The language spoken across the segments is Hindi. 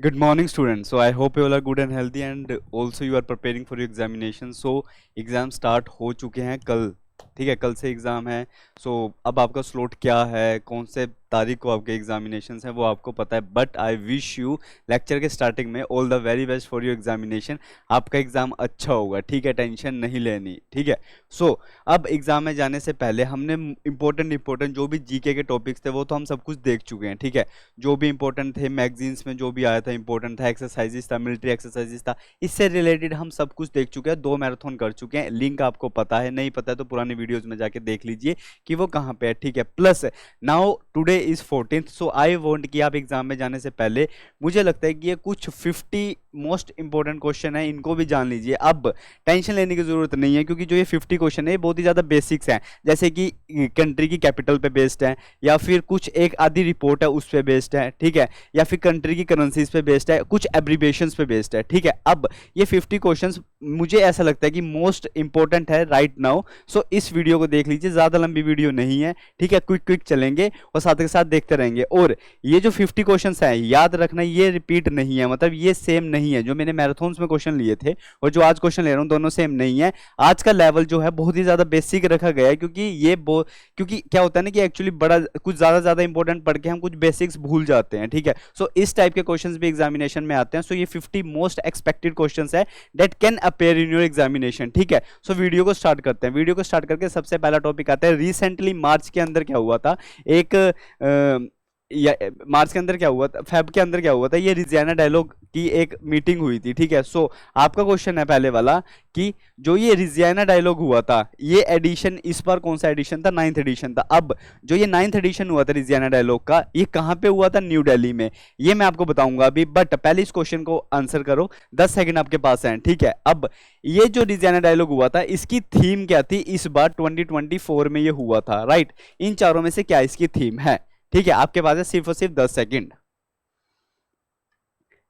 Good morning, students. So I hope you all are good and healthy, and also you are preparing for your examination. So exam start हो चुके हैं कल, ठीक है, कल से एग्जाम है. सो अब आपका स्लॉट क्या है, कौन से तारीख को आपके एग्जामिनेशन हैं, वो आपको पता है. But I wish you lecture के स्टार्टिंग में all the very best for your examination. आपका एग्जाम अच्छा होगा, ठीक है, टेंशन नहीं लेनी, ठीक है. सो अब एग्जाम में जाने से पहले हमने इंपॉर्टेंट जो भी जीके के टॉपिक्स थे वो तो हम सब कुछ देख चुके हैं, ठीक है. जो भी इंपॉर्टेंट थे मैगजीन्स में जो भी आया था इंपॉर्टेंट था, एक्सरसाइजेस था, मिलिट्री एक्सरसाइजेस था, इससे रिलेटेड हम सब कुछ देख चुके हैं. 2 मैराथन कर चुके हैं. लिंक आपको पता है, नहीं पता है तो पुरानी वीडियोस में जाके देख लीजिए कि वो कहाँ पे है, ठीक है. Plus now today is 14th, so I want कि आप एग्जाम में जाने से पहले, मुझे लगता है कि ये कुछ 50 मोस्ट इंपॉर्टेंट क्वेश्चन है, इनको भी जान लीजिए. अब टेंशन लेने की जरूरत नहीं है क्योंकि जो ये 50 क्वेश्चन है ये बहुत ही ज्यादा बेसिक्स हैं. जैसे कि कंट्री की कैपिटल पे बेस्ड है, या फिर कुछ एक आधी रिपोर्ट है उस पे बेस्ड है, ठीक है, या फिर कंट्री की करेंसीज पे बेस्ड है, कुछ एब्रीविएशंस पे बेस्ड है, ठीक है. अब ये 50 क्वेश्चंस मुझे ऐसा लगता है कि मोस्ट इंपॉर्टेंट है राइट नाउ. सो इस वीडियो को देख लीजिए, ज्यादा लंबी वीडियो नहीं है, ठीक है, क्विक चलेंगे और साथ के साथ देखते रहेंगे. और ये जो 50 क्वेश्चंस हैं याद रखना, ये रिपीट नहीं है, मतलब ये सेम नहीं है. जो मैंने मैराथन्स में क्वेश्चन लिए थे और जो आज क्वेश्चन ले रहा हूँ दोनों सेम नहीं है. आज का लेवल जो है बहुत ही ज्यादा बेसिक रखा गया है क्योंकि क्या होता है ना कि एक्चुअली बड़ा कुछ ज्यादा इंपॉर्टेंट पढ़ के हम कुछ बेसिक्स भूल जाते हैं, ठीक है. सो इस टाइप के क्वेश्चंस भी एग्जामिनेशन में आते हैं. सो ये 50 मोस्ट एक्सपेक्टेड क्वेश्चंस है that can appear in your examination, ठीक है. सो वीडियो को स्टार्ट करते हैं. वीडियो को स्टार्ट करके सबसे पहला टॉपिक आता है रिसेंटली मार्च के अंदर क्या हुआ था. मार्च के अंदर क्या हुआ था, फेब के अंदर क्या हुआ था, ये रिजियाना डायलॉग की एक मीटिंग हुई थी, ठीक है. सो आपका क्वेश्चन है पहले वाला कि जो ये रिजियाना डायलॉग हुआ था, ये एडिशन इस बार कौन सा एडिशन था, 9th एडिशन था. अब जो ये 9th एडिशन हुआ था रिजियाना डायलॉग का, ये कहां पे हुआ था, न्यू दिल्ली में. ये मैं आपको बताऊंगा अभी, बट पहले इस क्वेश्चन को आंसर करो. 10 सेकंड आपके पास है, ठीक है. अब ये जो रिजियाना डायलॉग हुआ था, इसकी थीम क्या थी, इस बार 2024 में ये हुआ था, राइट. इन चारों में से क्या इसकी थीम है, ठीक है. आपके पास है सिर्फ और सिर्फ 10 सेकंड.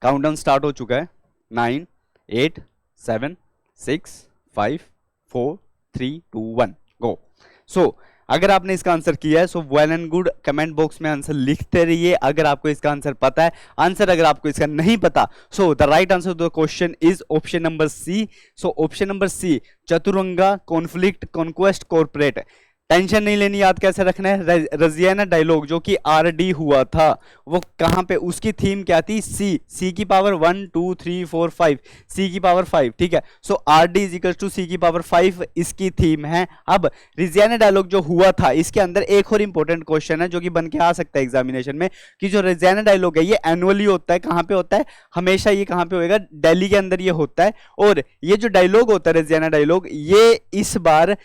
काउंटडाउन स्टार्ट हो चुका है. 9, 8, 7, 6, 5, 4, 3, 2, 1 गो. सो अगर आपने इसका आंसर किया है so well and good, comment box में आंसर लिखते रहिए अगर आपको इसका आंसर पता है. आंसर अगर आपको इसका नहीं पता, so the right answer to the question is option number C. So option number C, Chaturanga, conflict, conquest, corporate. Tension नहीं लेनी, याद कैसे रखना है. रजियाना डायलॉग जो कि आरडी हुआ था वो कहां पे, उसकी थीम क्या थी, सी की पावर 1 2 3 4 5, सी की पावर 5, ठीक है. सो आरडी इज इक्वल टू सी की पावर 5 इसकी थीम है. अब रजियाना डायलॉग जो हुआ था, इसके अंदर एक और इंपॉर्टेंट क्वेश्चन है जो कि बन के आ सकता है एग्जामिनेशन में, कि जो रजियाना डायलॉग है ये एनुअली होता है. कहां पे होता है, हमेशा ये कहां पे होएगा, दिल्ली के अंदर ये होता है. और ये जो डायलॉग होता है रजियाना डायलॉग, ये इस बार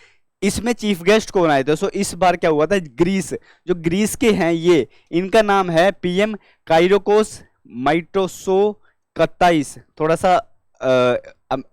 इसमें चीफ गेस्ट कौन आए थे. सो इस बार क्या हुआ था, ग्रीस, जो ग्रीस के हैं ये, इनका नाम है पीएम काइरोकोस माइटोसो कत्ताइस. थोड़ा सा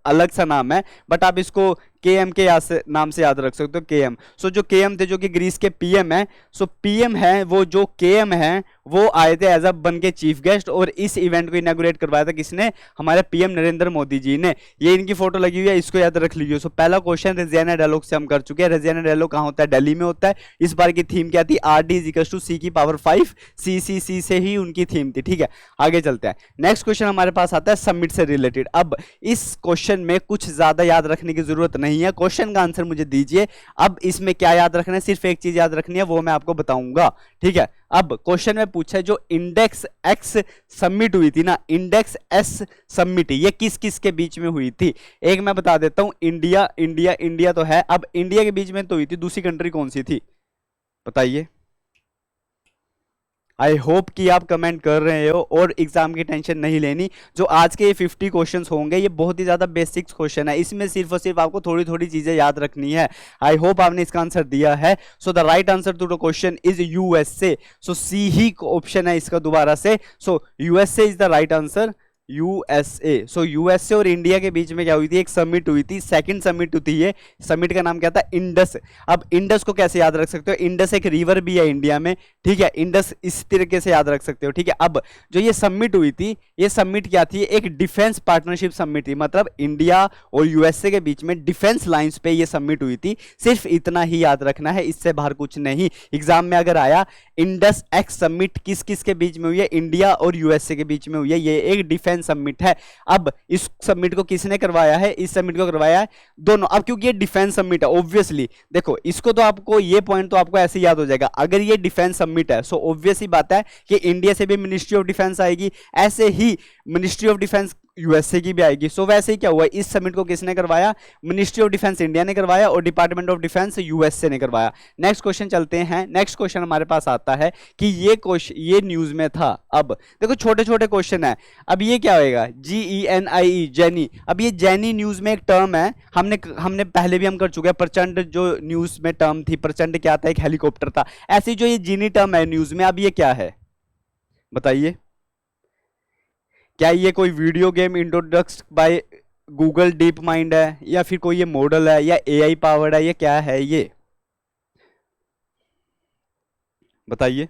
अलग सा नाम है, बट आप इसको केएम के नाम से याद रख सकते हो, केएम. सो जो केएम थे जो कि ग्रीस के पीएम है, सो पीएम है वो, जो केएम है वो आए थे एज अ बन के चीफ गेस्ट. और इस इवेंट को इनॉग्रेट करवाया था किसने, हमारे पीएम नरेंद्र मोदी जी ने. ये इनकी फोटो लगी हुई है, इसको याद रख लीजिए. सो पहला क्वेश्चन रजियाना डायलॉग से हम कर चुके हैं. रजियाना डायलॉग कहां होता है, दिल्ली में होता है. इस बार की थीम क्या थी, आरडी इज इक्वल टू सी की पावर 5, सी से ही उनकी थीम थी, ठीक है. आगे चलते हैं. नेक्स्ट क्वेश्चन हमारे पास आता है समिट से रिलेटेड. अब इस क्वेश्चन में कुछ ज्यादा याद रखने की जरूरत नहीं है, क्वेश्चन का आंसर मुझे दीजिए. अब इसमें क्या याद रखना है, सिर्फ एक चीज याद रखनी है, वो मैं आपको बताऊंगा, ठीक है. अब क्वेश्चन में पूछा है जो इंडेक्स एक्स समिट हुई थी ना, इंडेक्स एस समिट, ये किस किस के बीच में हुई थी. एक मैं बता देता हूं, इंडिया तो है. अब इंडिया के बीच में तो हुई थी, दूसरी कंट्री कौन सी थी बताइए. आई होप कि आप कमेंट कर रहे हो और एग्जाम की टेंशन नहीं लेनी. जो आज के ये 50 क्वेश्चंस होंगे ये बहुत ही ज्यादा बेसिक्स क्वेश्चन है, इसमें सिर्फ और सिर्फ आपको थोड़ी थोड़ी चीजें याद रखनी है. आई होप आपने इसका आंसर दिया है. So the right answer to the question is USA. So C ही ऑप्शन है इसका दोबारा से. So USA is the right answer. USA. So USA और इंडिया के बीच में क्या हुई थी, एक समिट हुई थी, सेकंड समिट हुई थी। ये समिट का नाम क्या था, इंडस। अब इंडस को कैसे याद रख सकते हो, इंडस एक रिवर भी है इंडिया में, ठीक है, इंडस इस तरीके से याद रख सकते हो, ठीक है। अब जो ये समिट हुई थी, ये समिट क्या थी, एक डिफेंस पार्टनरशिप समिट थी, मतलब इंडिया और यूएसए के बीच में डिफेंस लाइंस पे ये समिट हुई थी। सिर्फ इतना ही याद रखना है, इससे बाहर कुछ नहीं। एग्जाम में अगर आया इंडस एक्स समिट किस किस के बीच में हुई है, इंडिया और यूएसए के बीच में हुई है, ये एक डिफेंस समिट है। अब इस समिट को किसने करवाया है, इस समिट को करवाया है दोनों। अब क्योंकि ये डिफेंस समिट है, ऑब्वियसली देखो इसको तो आपको ये पॉइंट तो आपको ऐसे याद हो जाएगा, अगर ये डिफेंस समिट है सो ऑब्वियस ही बात है कि इंडिया से भी मिनिस्ट्री ऑफ डिफेंस आएगी, ऐसे ही मिनिस्ट्री ऑफ डिफेंस यूएसए की भी आएगी। सो वैसे ही क्या हुआ, इस समिट को किसने करवाया, मिनिस्ट्री ऑफ डिफेंस इंडिया ने करवाया और डिपार्टमेंट ऑफ डिफेंस यूएसए ने करवाया। नेक्स्ट क्वेश्चन चलते हैं। नेक्स्ट क्वेश्चन हमारे पास आता है कि ये क्वेश्चन ये न्यूज में था। अब देखो छोटे छोटे क्वेश्चन है। अब ये क्या होएगा, GENIE जैनी। अब ये जैनी न्यूज में एक टर्म है, हमने पहले भी हम कर चुके हैं। प्रचंड जो न्यूज में टर्म थी, प्रचंड क्या था, एक हेलीकॉप्टर था। ऐसी जो ये जीनी टर्म है न्यूज में, अब ये क्या है बताइए, क्या ये कोई video game introduced by Google deep mind है, या फिर कोई ये मॉडल है, या AI पावर्ड है, ये क्या है ये बताइए।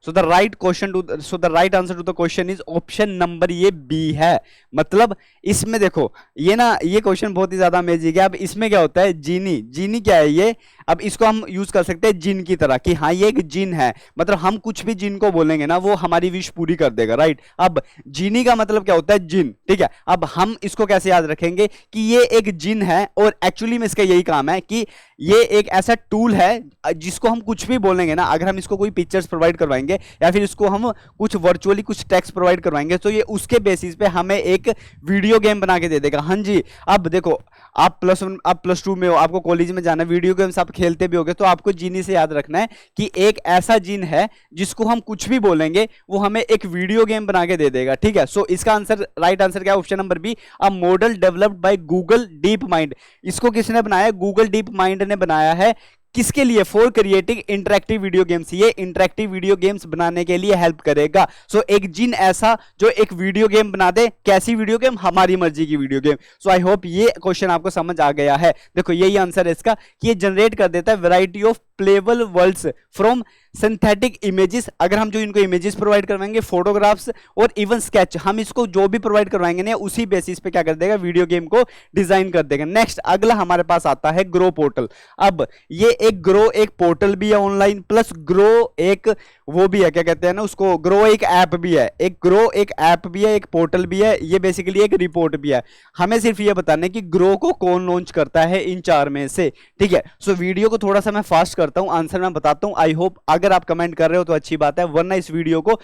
So the right answer to the question is option number ये बी है। मतलब इसमें देखो ये ना, ये क्वेश्चन बहुत ही ज्यादा अमेजिंग है। अब इसमें क्या होता है, जीनी, जीनी क्या है ये, अब इसको हम यूज कर सकते हैं जिन की तरह कि हाँ ये एक जिन है, मतलब हम कुछ भी जिन को बोलेंगे ना वो हमारी विश पूरी कर देगा, राइट। अब जीनी का मतलब क्या होता है, जिन, ठीक है। अब हम इसको कैसे याद रखेंगे कि ये एक जिन है, और एक्चुअली में इसका यही काम है कि ये एक ऐसा टूल है जिसको हम कुछ भी बोलेंगे ना, अगर हम इसको कोई पिक्चर्स प्रोवाइड करवाएंगे या फिर इसको हम कुछ वर्चुअली कुछ टेक्स्ट प्रोवाइड करवाएंगे, तो ये उसके बेसिस पे हमें एक वीडियो गेम बना के दे देगा। हाँ जी, अब देखो आप +1 +2 में हो, आपको कॉलेज में जाना है, वीडियो गेम्स आप खेलते भी होगे, तो आपको जीनी से याद रखना है कि एक ऐसा जिन है जिसको हम कुछ भी बोलेंगे वो हमें एक वीडियो गेम बना के दे देगा, ठीक है। सो इसका आंसर, राइट आंसर क्या है, option number B, a model developed by Google deep Mind. इसको किसने बनाया, गूगल डीप माइंड ने बनाया है। किसके लिए, for creating interactive video games. ये इंटरेक्टिव वीडियो गेम्स बनाने के लिए हेल्प करेगा। सो एक जिन ऐसा जो एक वीडियो गेम बना दे, कैसी वीडियो गेम, हमारी मर्जी की video game. So I hope ये क्वेश्चन आपको समझ आ गया है। देखो यही आंसर है इसका कि ये जनरेट कर देता है variety of playable worlds from synthetic images. अगर हम जो इनको इमेजेस प्रोवाइड करवाएंगे, फोटोग्राफ्स और इवन स्केच, हम इसको जो भी प्रोवाइड करवाएंगे ना उसी बेसिस पे क्या कर देगा, वीडियो गेम को डिजाइन कर देगा। नेक्स्ट अगला हमारे पास आता है ग्रो पोर्टल। अब ये एक ग्रो एक पोर्टल भी है ऑनलाइन, प्लस ग्रो एक वो भी है, क्या कहते हैं ना उसको, ग्रो एक ऐप भी है, एक ग्रो एक ऐप भी है, एक पोर्टल भी है, ये बेसिकली एक रिपोर्ट भी है। हमें सिर्फ ये बताना है कि ग्रो को कौन लॉन्च करता है इन चार में से, ठीक है। सो वीडियो को थोड़ा सा मैं फास्ट करता हूं, आंसर मैं बताता हूं। आई होप अगर आप कमेंट कर रहे हो तो अच्छी बात है, वरना इस वीडियो को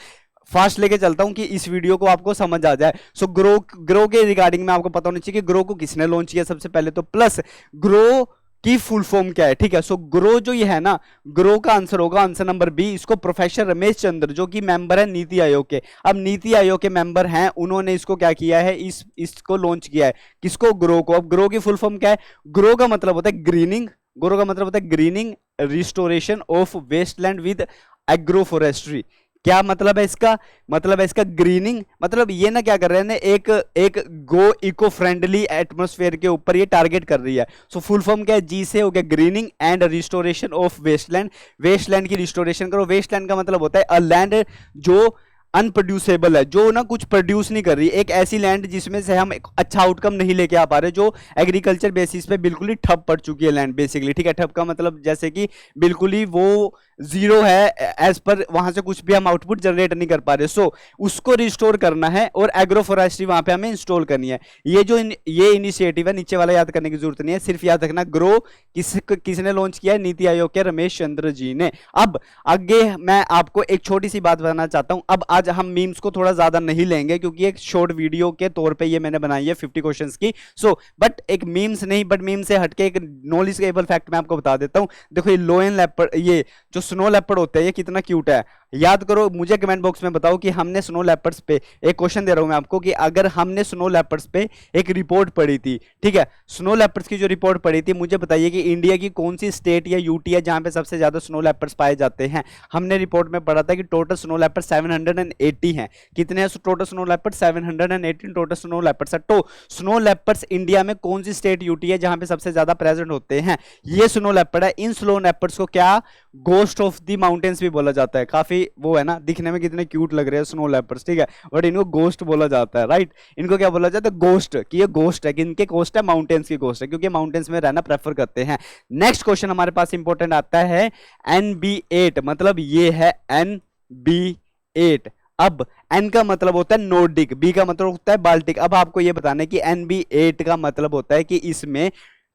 फास्ट लेके चलता हूं कि इस वीडियो को आपको समझ आ जाए। सो ग्रो के रिगार्डिंग में आपको पता होना चाहिए कि ग्रो को किसने लॉन्च किया सबसे पहले तो, प्लस ग्रो की फुल फॉर्म क्या है, ठीक है। सो ग्रो जो ये है ना, ग्रो का आंसर होगा आंसर नंबर बी। इसको प्रोफेसर रमेश चंद्र जो कि मेंबर है नीति आयोग के, अब नीति आयोग के मेंबर हैं, उन्होंने इसको क्या किया है, इसको लॉन्च किया है। किसको, ग्रो को। अब ग्रो की फुल फॉर्म क्या है, ग्रो का मतलब होता है ग्रीनिंग, ग्रो का मतलब होता है greening restoration of wasteland with agro forestry. क्या मतलब है इसका, मतलब है इसका ग्रीनिंग, मतलब ये ना क्या कर रहे हैं ना, एक गो इको फ्रेंडली एटमॉस्फेयर के ऊपर ये टारगेट कर रही है। सो फुल फॉर्म क्या है, जी से हो गया greening and restoration of wasteland, wasteland की रिस्टोरेशन करो। वेस्टलैंड का मतलब होता है अ लैंड जो अनप्रोड्यूसेबल है, जो ना कुछ प्रोड्यूस नहीं कर रही, एक ऐसी लैंड जिसमें से हम एक अच्छा आउटकम नहीं लेके आ पा रहे, जो एग्रीकल्चर बेसिस पे बिल्कुल ही ठप पड़ चुकी है लैंड बेसिकली, ठीक है। ठप का मतलब जैसे कि बिल्कुल ही वो जीरो है, एज पर वहां से कुछ भी हम आउटपुट जनरेट नहीं कर पा रहे। सो उसको रिस्टोर करना है और एग्रो फॉरेस्ट्री वहां पे हमें इंस्टॉल करनी है। ये जो ये इनिशिएटिव है, नीचे वाला याद करने की जरूरत नहीं है, सिर्फ याद रखना ग्रो किसने लॉन्च किया है, नीति आयोग के रमेश चंद्र जी ने। अब आगे मैं आपको एक छोटी सी बात बताना चाहता हूं। अब आज हम मीम्स को थोड़ा ज्यादा नहीं लेंगे क्योंकि एक शॉर्ट वीडियो के तौर पे ये मैंने बनाई है 50 क्वेश्चंस की। सो बट एक मीम्स नहीं, बट मीम से हटके एक नॉलेजेबल फैक्ट मैं आपको बता देता हूं। देखो ये लोयन लेपर्ड, ये जो स्नो लेपर्ड होते हैं, ये कितना क्यूट है। याद करो, मुझे कमेंट बॉक्स में बताओ कि हमने स्नो लेपर्ड्स पे, एक क्वेश्चन दे रहा हूं मैं आपको, कि अगर हमने स्नो लेपर्ड्स पे एक रिपोर्ट पढ़ी थी, ठीक है, स्नो लेपर्ड्स की जो रिपोर्ट पढ़ी थी, मुझे बताइए कि इंडिया की कौन सी स्टेट या यूटी है जहां पे सबसे ज्यादा स्नो लेपर्ड्स पाए जाते हैं। हमने रिपोर्ट में पढ़ा था कि टोटल स्नो लेपर्ड 780 हैं। कितने हैं total snow leopard? 718 total snow leopards है। तो स्नो लेपर्ड्स इंडिया में कौन सी स्टेट यूटी है जहां पे सबसे ज्यादा प्रेजेंट होते हैं? ये स्नो लेपर्ड है। इन स्नो लेपर्ड्स को क्या गोस्ट ऑफ द माउंटेन्स भी बोला जाता है। काफी वो है ना, दिखने में कितने क्यूट लग रहे हैं स्नो लेपर्ड्स, ठीक है, बट इनको गोस्ट बोला जाता है, राइट। इनको क्या बोला जाता है? गोस्ट, कि ये गोस्ट है। किनके गोस्ट है? माउंटेन्स की गोस्ट है, क्योंकि माउंटेन्स में रहना प्रेफर करते हैं। नेक्स्ट क्वेश्चन हमारे पास इंपॉर्टेंट आता है NB8, मतलब ये है NB8। अब N का मतलब होता है नॉर्डिक, B का मतलब होता है बाल्टिक। अब आपको ये बताना है कि NB8 का मतलब होता है कि इसमें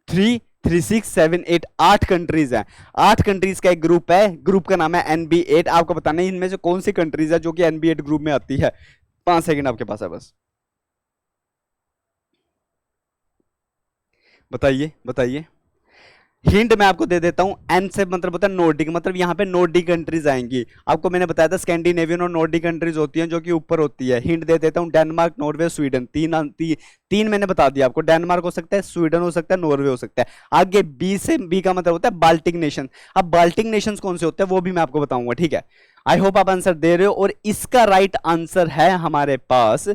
3, 3, 6, 7, 8 8 कंट्रीज हैं। 8 कंट्रीज का एक ग्रुप है, ग्रुप का नाम है NB8। आपको बताना है इनमें से कौन सी कंट्रीज है जो कि NB8 ग्रुप में आती है। 5 सेकंड आपके पास है बस, बताइए बताइए। हिंट मैं आपको दे देता हूं, एन से मतलब होता है नॉर्डिक, मतलब यहां पे नॉर्डिक कंट्रीज आएंगी। आपको मैंने बताया था स्कैंडिनेवियन और नॉर्डिक कंट्रीज होती हैं जो कि ऊपर होती है। हिंट दे देता हूं, डेनमार्क, नॉर्वे, स्वीडन। तीन मैंने बता दिया आपको। डेनमार्क हो सकता है, स्वीडन हो सकता है, नॉर्वे हो सकता है। आगे बी से, बी का मतलब होता है बाल्टिक नेशन। अब बाल्टिक नेशन कौन से होते हैं वो भी मैं आपको बताऊंगा, ठीक है। आई होप आप आंसर दे रहे हो। और इसका राइट आंसर है हमारे पास,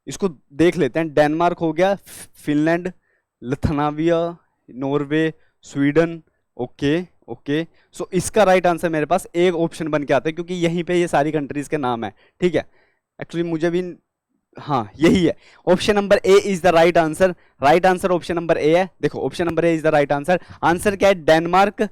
इसको देख लेते हैं। डेनमार्क हो गया, Finland, Lithuania, Norway, Sweden. Okay okay, so इसका राइट आंसर मेरे पास एक ऑप्शन बन के आता है, क्योंकि यहीं पे ये सारी कंट्रीज के नाम है, ठीक है। एक्चुअली मुझे भी, हाँ यही है, option number A is the right answer. Right answer option number ए है। देखो option number A is the right answer. Answer क्या है? डेनमार्क,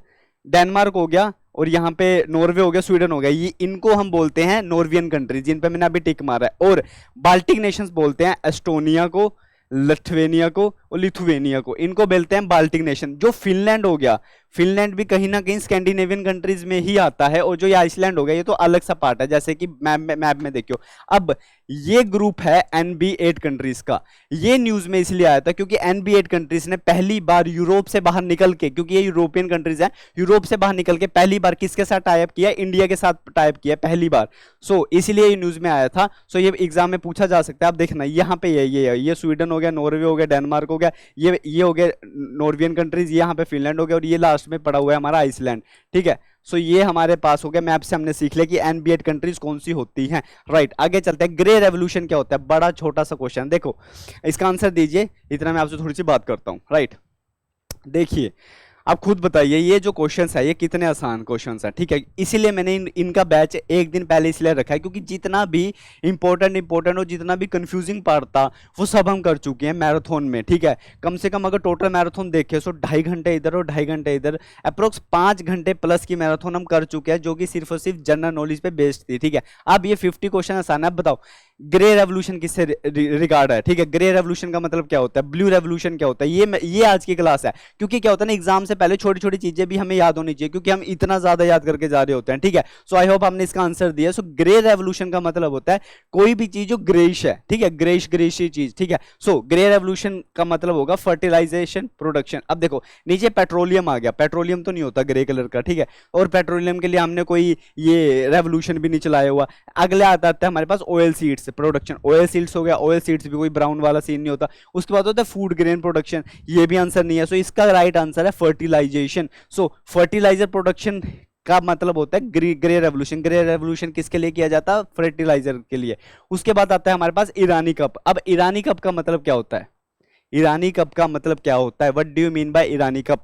डेनमार्क हो गया, और यहाँ पे नॉर्वे हो गया, स्वीडन हो गया। ये इनको हम बोलते हैं नॉर्वियन कंट्री, जिन पे मैंने अभी टिक मारा है। और बाल्टिक नेशंस बोलते हैं एस्टोनिया को, लिथुआनिया को और लिथुआनिया को, इनको बोलते हैं बाल्टिक नेशन। जो फिनलैंड हो गया, फिनलैंड भी कहीं ना कहीं स्कैंडिनेवियन कंट्रीज में ही आता है। और जो ये आइसलैंड हो गया, ये तो अलग सा पार्ट है, जैसे कि मैप में देखियो। अब ये ग्रुप है NB8 कंट्रीज का। ये न्यूज में इसलिए आया था क्योंकि NB8 कंट्रीज ने पहली बार यूरोप से बाहर निकल के, क्योंकि ये यूरोपियन कंट्रीज हैं, यूरोप से बाहर निकल के पहली बार किसके साथ टाइप किया? इंडिया के साथ टाइप किया पहली बार। सो इसीलिए ये न्यूज में आया था। सो ये एग्जाम में पूछा जा सकता है। आप देखना यहाँ पे ये स्वीडन हो गया, नॉर्वे हो गया, डेनमार्क हो गया, ये हो गया नॉर्वियन कंट्रीज, यहाँ पे फिनलैंड हो गया, और ये लास्ट में पड़ा हुआ है हमारा आइसलैंड, ठीक है। सो ये हमारे पास हो गया। मैप से हमने सीख लिया कि NB8 कंट्रीज कौन सी होती हैं, राइट। आगे चलते हैं, ग्रे रेवोल्यूशन क्या होता है? बड़ा छोटा सा क्वेश्चन, देखो इसका आंसर दीजिए, इतना मैं आपसे थोड़ी सी बात करता हूं, राइट। देखिए आप खुद बताइए, ये जो क्वेश्चंस है ये कितने आसान क्वेश्चंस हैं, ठीक है। इसीलिए मैंने इनका बैच एक दिन पहले इसलिए रखा है, क्योंकि जितना भी इंपॉर्टेंट और जितना भी कंफ्यूजिंग पार्ट था वो सब हम कर चुके हैं मैराथन में, ठीक है। कम से कम अगर टोटल मैराथन देखे तो 2.5 घंटे इधर और 2.5 घंटे इधर, अप्रोक्स 5 घंटे प्लस की मैराथन हम कर चुके हैं, जो कि सिर्फ और सिर्फ जनरल नॉलेज पे बेस्ड थी, ठीक है। अब ये 50 क्वेश्चन आसान है। अब बताओ ग्रे रेवोल्यूशन किससे रिगार्ड है, ठीक है। ग्रे रेवोल्यूशन का मतलब क्या होता है, ब्लू रेवोल्यूशन क्या होता है, ये आज की क्लास है। क्योंकि क्या होता है ना, एग्जाम से पहले छोटी छोटी चीजें भी हमें याद होनी चाहिए, क्योंकि हम इतना ज्यादा याद करके जा रहे होते हैं, ठीक है। सो आई होप आपने इसका आंसर दिया। सो ग्रे रेवोल्यूशन का मतलब होता है कोई भी चीज जो ग्रेइश है, ठीक है, ग्रेइश चीज, ठीक है। सो ग्रे रेवोल्यूशन का मतलब होगा फर्टिलाइजेशन प्रोडक्शन। अब देखो नीचे पेट्रोलियम आ गया, पेट्रोलियम तो नहीं होता ग्रे कलर का, ठीक है, और पेट्रोलियम के लिए हमने कोई ये रेवोल्यूशन भी नहीं चलाया हुआ। अगले आता है हमारे पास oil seeds production, oil seeds हो गया, ऑयल सीड्स भी कोई ब्राउन वाला सीन नहीं होता। उसके बाद होता है फूड ग्रेन प्रोडक्शन, ये भी आंसर नहीं है। सो इसका राइट आंसर है फर्टिलाइजेशन। सो फर्टिलाइजर प्रोडक्शन का मतलब होता है ग्रे रेवोल्यूशन। ग्रे रेवोल्यूशन किसके लिए किया जाता है? फर्टिलाइजर के लिए। उसके बाद आता है हमारे पास ईरानी कप। अब ईरानी कप का मतलब क्या होता है? ईरानी कप का मतलब क्या होता है? What do you mean by Irani cup?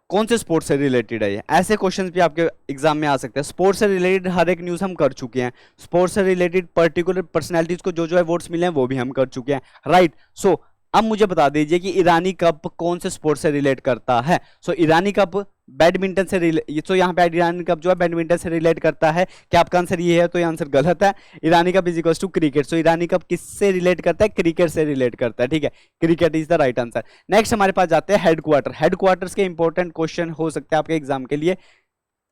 कौन से स्पोर्ट्स से रिलेटेड है ये? ऐसे क्वेश्चंस भी आपके एग्जाम में आ सकते हैं। स्पोर्ट्स से रिलेटेड हर एक न्यूज़ हम कर चुके हैं। स्पोर्ट्स से रिलेटेड पर्टिकुलर पर्सनैलिटीज को जो जो अवार्ड्स मिले हैं वो भी हम कर चुके हैं, राइट। सो अब मुझे बता दीजिए कि ईरानी कप कौन से स्पोर्ट्स से रिलेट करता है। सो ईरानी कप बैडमिंटन से रिलेट, तो यहाँ पे ईरानी कप जो है बैडमिंटन से रिलेट करता है। क्या आपका आंसर ये है? तो ये आंसर गलत है। Irani cup is equals to cricket. So Irani cup किससे रिलेट करता है? क्रिकेट से रिलेट करता है, ठीक है। Cricket is the right answer. Next हमारे पास जाते हैं हेडक्वार्टर। हेडक्वार्टर्स के इंपॉर्टेंट क्वेश्चन हो सकते हैं आपके एग्जाम के लिए।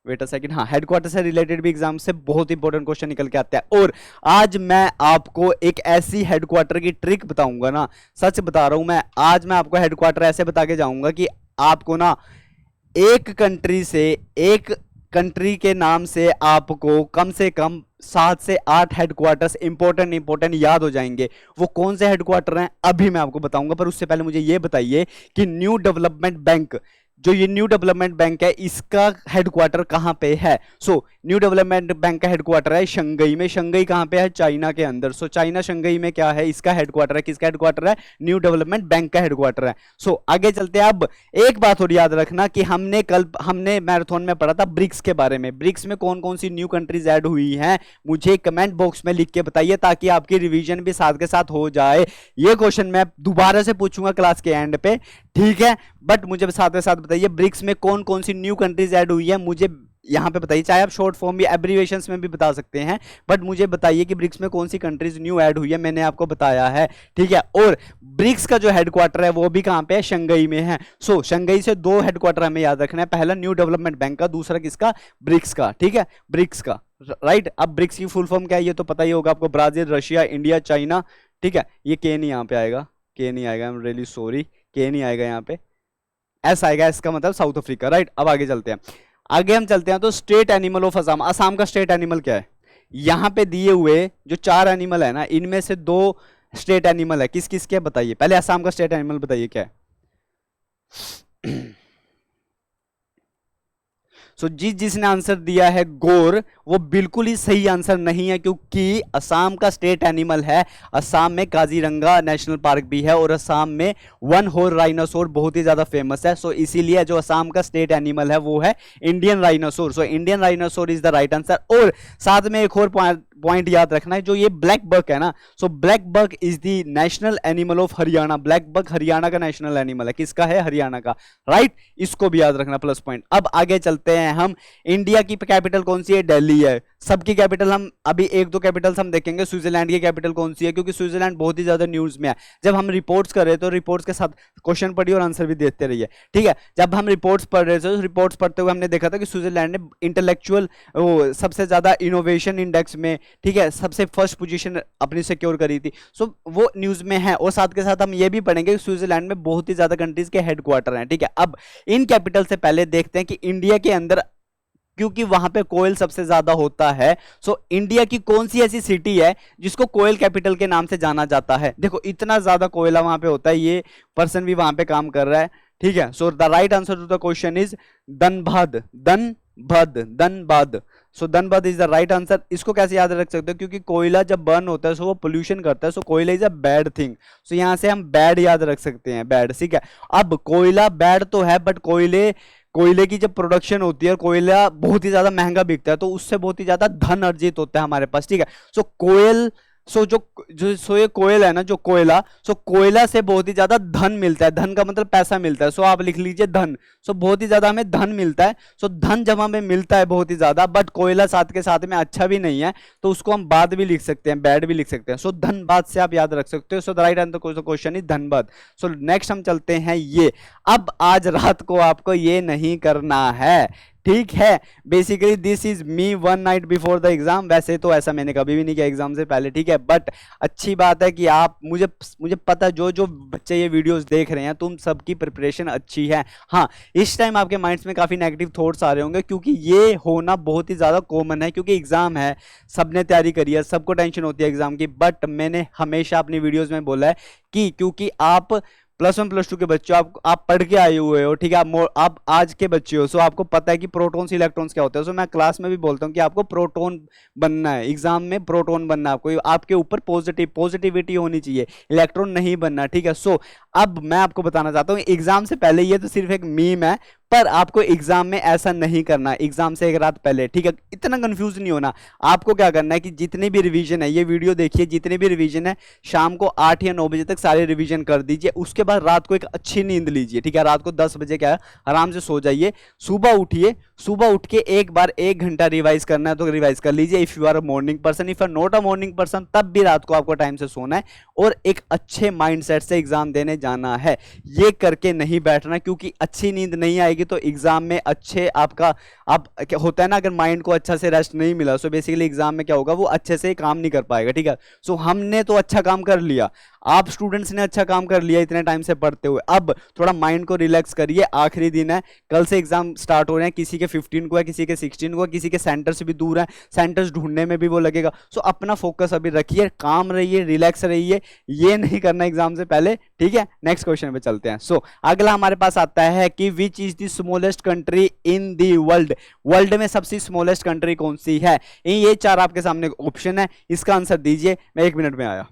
वेट अ सेकंड, हाँ, हेडक्वार्टर से रिलेटेड भी एग्जाम से बहुत इंपॉर्टेंट क्वेश्चन निकल के आते हैं। और आज मैं आपको एक ऐसी हेडक्वार्टर की ट्रिक बताऊंगा ना, सच बता रहा हूं मैं, आज मैं आपको हेडक्वार्टर ऐसे बता के जाऊंगा कि आपको ना एक कंट्री से, एक कंट्री के नाम से आपको कम से कम 7 से 8 हेडक्वार्टर्स इंपॉर्टेंट याद हो जाएंगे। वो कौन से हेडक्वार्टर हैं अभी मैं आपको बताऊंगा, पर उससे पहले मुझे ये बताइए कि न्यू डेवलपमेंट बैंक, जो ये न्यू डेवलपमेंट बैंक है, इसका हेडक्वार्टर कहां पे है? सो न्यू डेवलपमेंट बैंक का हेडक्वार्टर है शंघई में। शंघई कहां पे है? चाइना के अंदर। सो चाइना शंघई में क्या है? इसका हेडक्वार्टर है। किसका हेडक्वार्टर है? न्यू डेवलपमेंट बैंक का हेडक्वार्टर है। सो आगे चलते हैं। अब एक बात और याद रखना कि हमने मैराथन में पढ़ा था ब्रिक्स के बारे में। ब्रिक्स में कौन कौन सी न्यू कंट्रीज ऐड हुई हैं, मुझे कमेंट बॉक्स में लिख के बताइए, ताकि आपकी रिवीजन भी साथ के साथ हो जाए। ये क्वेश्चन मैं दोबारा से पूछूंगा क्लास के एंड पे, ठीक है? बट मुझे साथ के साथ बताइए ब्रिक्स में कौन कौन सी न्यू कंट्रीज ऐड हुई है, मुझे यहां पे बताइए। चाहे आप शॉर्ट फॉर्म या एब्रीविएशंस में भी बता सकते हैं, बट मुझे बताइए कि ब्रिक्स में कौन सी कंट्रीज न्यू ऐड हुई है। मैंने आपको बताया है, ठीक है? और ब्रिक्स का जो हेडक्वार्टर है वो भी कहां पे है? शंघई में है। सो शंघई से 2 हेडक्वार्टर हमें याद रखना है, पहला न्यू डेवलपमेंट बैंक का, दूसरा किसका? ब्रिक्स का, ठीक है? ब्रिक्स का, राइट? अब ब्रिक्स की फुल फॉर्म क्या है ये तो पता ही होगा आपको, ब्राजील, रशिया, इंडिया, चाइना, ठीक है? ये के नहीं यहाँ पे आएगा, के नहीं आएगा, आई एम रियली सॉरी, के नहीं आएगा यहाँ पे, एस आएगा। इसका मतलब साउथ अफ्रीका, राइट? अब आगे चलते हैं, आगे हम चलते हैं। तो state animal of Assam, Assam का स्टेट एनिमल क्या है? यहां पे दिए हुए जो 4 एनिमल है ना, इनमें से 2 स्टेट एनिमल है। किस किस के बताइए? पहले असम का स्टेट एनिमल बताइए क्या है? सो जिसने आंसर दिया है गोर, वो बिल्कुल ही सही आंसर नहीं है, क्योंकि असम का स्टेट एनिमल है, असम में काजीरंगा नेशनल पार्क भी है, और असम में 1 हॉर्न राइनोसोर बहुत ही ज्यादा फेमस है। सो इसीलिए जो असम का स्टेट एनिमल है वो है Indian rhinoceros. So Indian rhinoceros is the right answer. और साथ में एक और पॉइंट याद रखना है, जो ये ब्लैक बक है ना, so black buck is the national animal of Haryana. Black buck Haryana का नेशनल एनिमल है। किसका है? हरियाणा का, राइट? इसको भी याद रखना, प्लस पॉइंट। अब आगे चलते हैं हम। इंडिया की कैपिटल कौन सी है? दिल्ली है। सबकी कैपिटल हम अभी 1-2 कैपिटल्स हम देखेंगे। स्विट्जरलैंड की कैपिटल कौन सी है? क्योंकि स्विट्जरलैंड बहुत ही ज्यादा न्यूज में है। जब हम रिपोर्ट्स कर रहे थे तो रिपोर्ट्स के साथ क्वेश्चन पढ़िए और आंसर भी देते रहिए, ठीक है? जब हम रिपोर्ट्स पढ़ रहे थे तो रिपोर्ट्स पढ़ते हुए हमने देखा था कि स्विट्जरलैंड ने इंटेलेक्चुअल सबसे ज्यादा इनोवेशन इंडेक्स में, ठीक है, सबसे फर्स्ट पोजीशन अपनी सिक्योर करी थी। सो वो न्यूज में है। और साथ के साथ हम ये भी पढ़ेंगे कि स्विट्जरलैंड में बहुत ही ज्यादा कंट्रीज के हेडक्वार्टर हैं, ठीक है? अब इन कैपिटल से पहले देखते हैं कि इंडिया के अंदर, क्योंकि वहां पे कोयल सबसे ज्यादा होता है, सो इंडिया की कौन सी ऐसी सिटी है जिसको कोयल कैपिटल के नाम से जाना जाता है? देखो इतना ज्यादा कोयला वहां पे होता है, ये पर्सन भी वहां पे काम कर रहा है, ठीक है? So the right answer to the question is Dhanbad. Dhanbad. So Dhanbad is the right answer. इसको कैसे याद रख सकते हो? क्योंकि कोयला जब बर्न होता है सो वो पोल्यूशन करता है, सो कोयला इज अ बैड थिंग। सो यहां से हम बैड याद रख सकते हैं, बैड, ठीक है? अब कोयला बैड तो है, बट कोयले की जब प्रोडक्शन होती है और कोयला बहुत ही ज्यादा महंगा बिकता है, तो उससे बहुत ही ज्यादा धन अर्जित होता है हमारे पास, ठीक है? सो कोयल, सो ये कोयल है ना, जो कोयला, सो कोयला से बहुत ही ज्यादा धन मिलता है। धन का मतलब पैसा मिलता है। सो आप लिख लीजिए धन। सो बहुत ही ज्यादा हमें धन मिलता है। सो धन जब हमें मिलता है बहुत ही ज्यादा, बट कोयला साथ के साथ में अच्छा भी नहीं है, तो उसको हम बाद भी लिख सकते हैं, बैड भी लिख सकते हैं। सो धनबाद से आप याद रख सकते हो। सो the right answer question is Dhanbad. So next हम चलते हैं ये। अब आज रात को आपको ये नहीं करना है, ठीक है? Basically this is me 1 night before the exam. वैसे तो ऐसा मैंने कभी भी नहीं किया एग्जाम से पहले, ठीक है? बट अच्छी बात है कि आप, मुझे पता है जो बच्चे ये वीडियोस देख रहे हैं, तुम सबकी प्रिपरेशन अच्छी है। हाँ, इस टाइम आपके माइंड्स में काफी नेगेटिव थॉट्स आ रहे होंगे, क्योंकि ये होना बहुत ही ज्यादा कॉमन है, क्योंकि एग्जाम है, सबने तैयारी करी है, सबको टेंशन होती है एग्जाम की। बट मैंने हमेशा अपनी वीडियोज में बोला है कि क्योंकि आप +1 +2 के बच्चे, आप पढ़ के आए हुए हो, ठीक है? आप आज के बच्चे हो, सो आपको पता है कि प्रोटॉन्स इलेक्ट्रॉन्स क्या होते हैं। सो मैं क्लास में भी बोलता हूँ कि आपको प्रोटॉन बनना है, एग्जाम में प्रोटॉन बनना है आपको, आपके ऊपर पॉजिटिविटी होनी चाहिए, इलेक्ट्रॉन नहीं बनना, ठीक है? सो अब मैं आपको बताना चाहता हूँ, एग्जाम से पहले, ये तो सिर्फ एक मीम है, पर आपको एग्जाम में ऐसा नहीं करना, एग्जाम से एक रात पहले, ठीक है? इतना कंफ्यूज नहीं होना। आपको क्या करना है कि जितनी भी रिवीजन है, ये वीडियो देखिए, जितनी भी रिवीजन है शाम को 8 या 9 बजे तक सारे रिवीजन कर दीजिए। उसके बाद रात को एक अच्छी नींद लीजिए, ठीक है? रात को 10 बजे क्या है, आराम से सो जाइए। सुबह उठिए, सुबह उठ के एक बार 1 घंटा रिवाइज करना है तो रिवाइज कर लीजिए। If you are a morning person, if you are not a morning person, तब भी रात को आपको टाइम से सोना है और एक अच्छे माइंडसेट से एग्जाम देने जाना है। ये करके नहीं बैठना, क्योंकि अच्छी नींद नहीं आएगी तो एग्जाम में अच्छे आपका आप क्या होता है ना, अगर माइंड को अच्छा से रेस्ट नहीं मिला सो बेसिकली एग्जाम में क्या होगा, वो अच्छे से काम नहीं कर पाएगा। ठीक है, सो हमने तो अच्छा काम कर लिया, आप स्टूडेंट्स ने अच्छा काम कर लिया इतने टाइम से पढ़ते हुए, अब थोड़ा माइंड को रिलैक्स करिए, आखिरी दिन है, कल से एग्जाम स्टार्ट हो रहे हैं, किसी के 15 को है, किसी के 16 को है, किसी के सेंटर्स भी दूर है, सेंटर्स ढूंढने में भी वो लगेगा। सो अपना फोकस अभी रखिए, काम रहिए, रिलैक्स रहिए, ये नहीं करना एग्जाम से पहले। ठीक है, नेक्स्ट क्वेश्चन पे चलते हैं। सो अगला हमारे पास आता है कि which is the smallest country in the world, world में सबसे स्मॉलेस्ट कंट्री कौन सी है? ये चार आपके सामने ऑप्शन है, इसका आंसर दीजिए, मैं 1 मिनट में आया।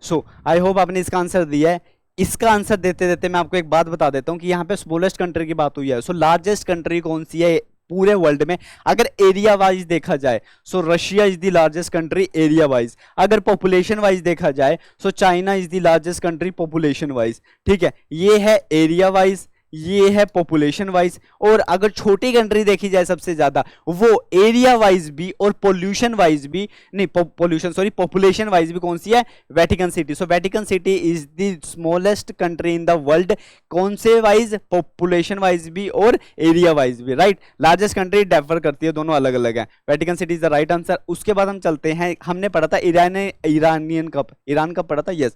सो आई होप आपने इसका आंसर दिया है। इसका आंसर देते देते मैं आपको एक बात बता देता हूं कि यहाँ पे स्मॉलेस्ट कंट्री की बात हुई है। सो लार्जेस्ट कंट्री कौन सी है पूरे वर्ल्ड में? अगर एरिया वाइज देखा जाए सो Russia is the largest country area wise. अगर पॉपुलेशन वाइज देखा जाए so China is the largest country population wise. ठीक है, ये है एरिया वाइज, ये है पॉपुलेशन वाइज। और अगर छोटी कंट्री देखी जाए सबसे ज्यादा, वो एरिया वाइज भी और पोल्यूशन वाइज भी नहीं, पोल्यूशन सॉरी पॉपुलेशन वाइज भी कौन सी है? Vatican city. So Vatican city is the smallest country in the world. कौन से वाइज? पॉपुलेशन वाइज भी और एरिया वाइज भी, राइट। लार्जेस्ट कंट्री डेफर करती है, दोनों अलग अलग है। Vatican city is the right answer. उसके बाद हम चलते हैं, हमने पढ़ा था ईरानियन कप, ईरान कप पढ़ा था, yes.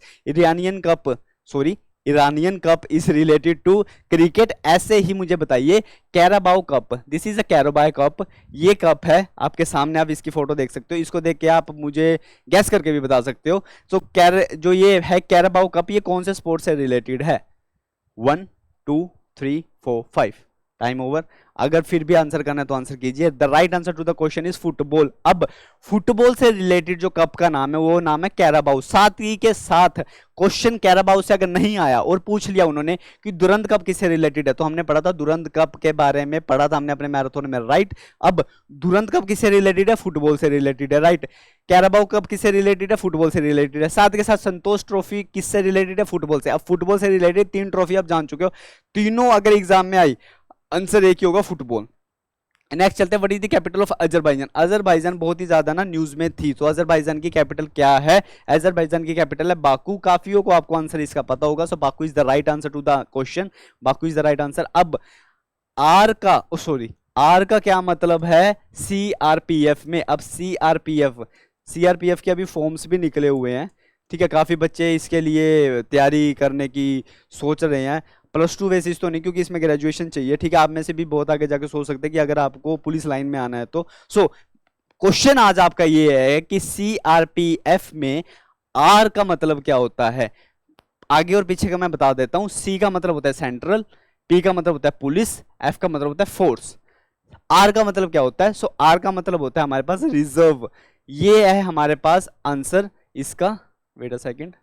Iranian cup is related to cricket. ऐसे ही मुझे बताइए Carabao cup, this is a Carabao cup, ये कप है आपके सामने, आप इसकी फोटो देख सकते हो, इसको देख के आप मुझे गैस करके भी बता सकते हो। सो जो ये है कैराबाओ कप, ये कौन से स्पोर्ट से रिलेटेड है? 1 2 3 4 5, टाइम ओवर। अगर फिर भी आंसर करना है तो आंसर कीजिए। The right answer to the question is football. अब फुटबॉल से रिलेटेड जो कप का नाम है वो नाम है कैराबाओ। साथ ही के साथ क्वेश्चन कैराबाओ से अगर नहीं आया और पूछ लिया उन्होंने कि दुरंत कप किससे रिलेटेड है, तो हमने पढ़ा था दुरंत कप के बारे में, पढ़ा था हमने अपने मैराथन में, राइट। अब दुरंत कप किससे रिलेटेड है? फुटबॉल से रिलेटेड है, राइट। कैराबाओ कप किससे रिलेटेड है? फुटबॉल से रिलेटेड है। साथ के साथ संतोष ट्रॉफी किससे रिलेटेड है? फुटबॉल से। अब फुटबॉल से रिलेटेड 3 ट्रॉफी आप जान चुके हो, तीनों अगर एग्जाम में आई आंसर एक ही होगा, फुटबॉल। नेक्स्ट चलते हैं, what is the capital of Azerbaijan. Azerbaijan बहुत ही ज्यादा ना न्यूज में थी, तो अजरबैजान की कैपिटल क्या है? अजरबैजान की कैपिटल है बाकू। काफियों को आपको आंसर इसका पता होगा, so Baku is the right answer to the question, Baku is the right answer. अब आर का आर का क्या मतलब है? सीआरपीएफ में। अब सीआरपीएफ के अभी फॉर्म्स भी निकले हुए हैं, ठीक है, काफी बच्चे इसके लिए तैयारी करने की सोच रहे हैं। +2 बेसिस तो नहीं, क्योंकि इसमें ग्रेजुएशन चाहिए, ठीक है। आप में से भी बहुत आगे जाके सोच सकते हैं कि अगर आपको पुलिस लाइन में आना है तो। क्वेश्चन आज आपका ये है कि सीआरपीएफ में आर का मतलब क्या होता है? आगे और पीछे का मैं बता देता हूं। सी का मतलब होता है सेंट्रल, पी का मतलब होता है पुलिस, एफ का मतलब होता है फोर्स, आर का मतलब क्या होता है? आर का मतलब होता है हमारे पास रिजर्व। ये है हमारे पास आंसर इसका। Wait a second,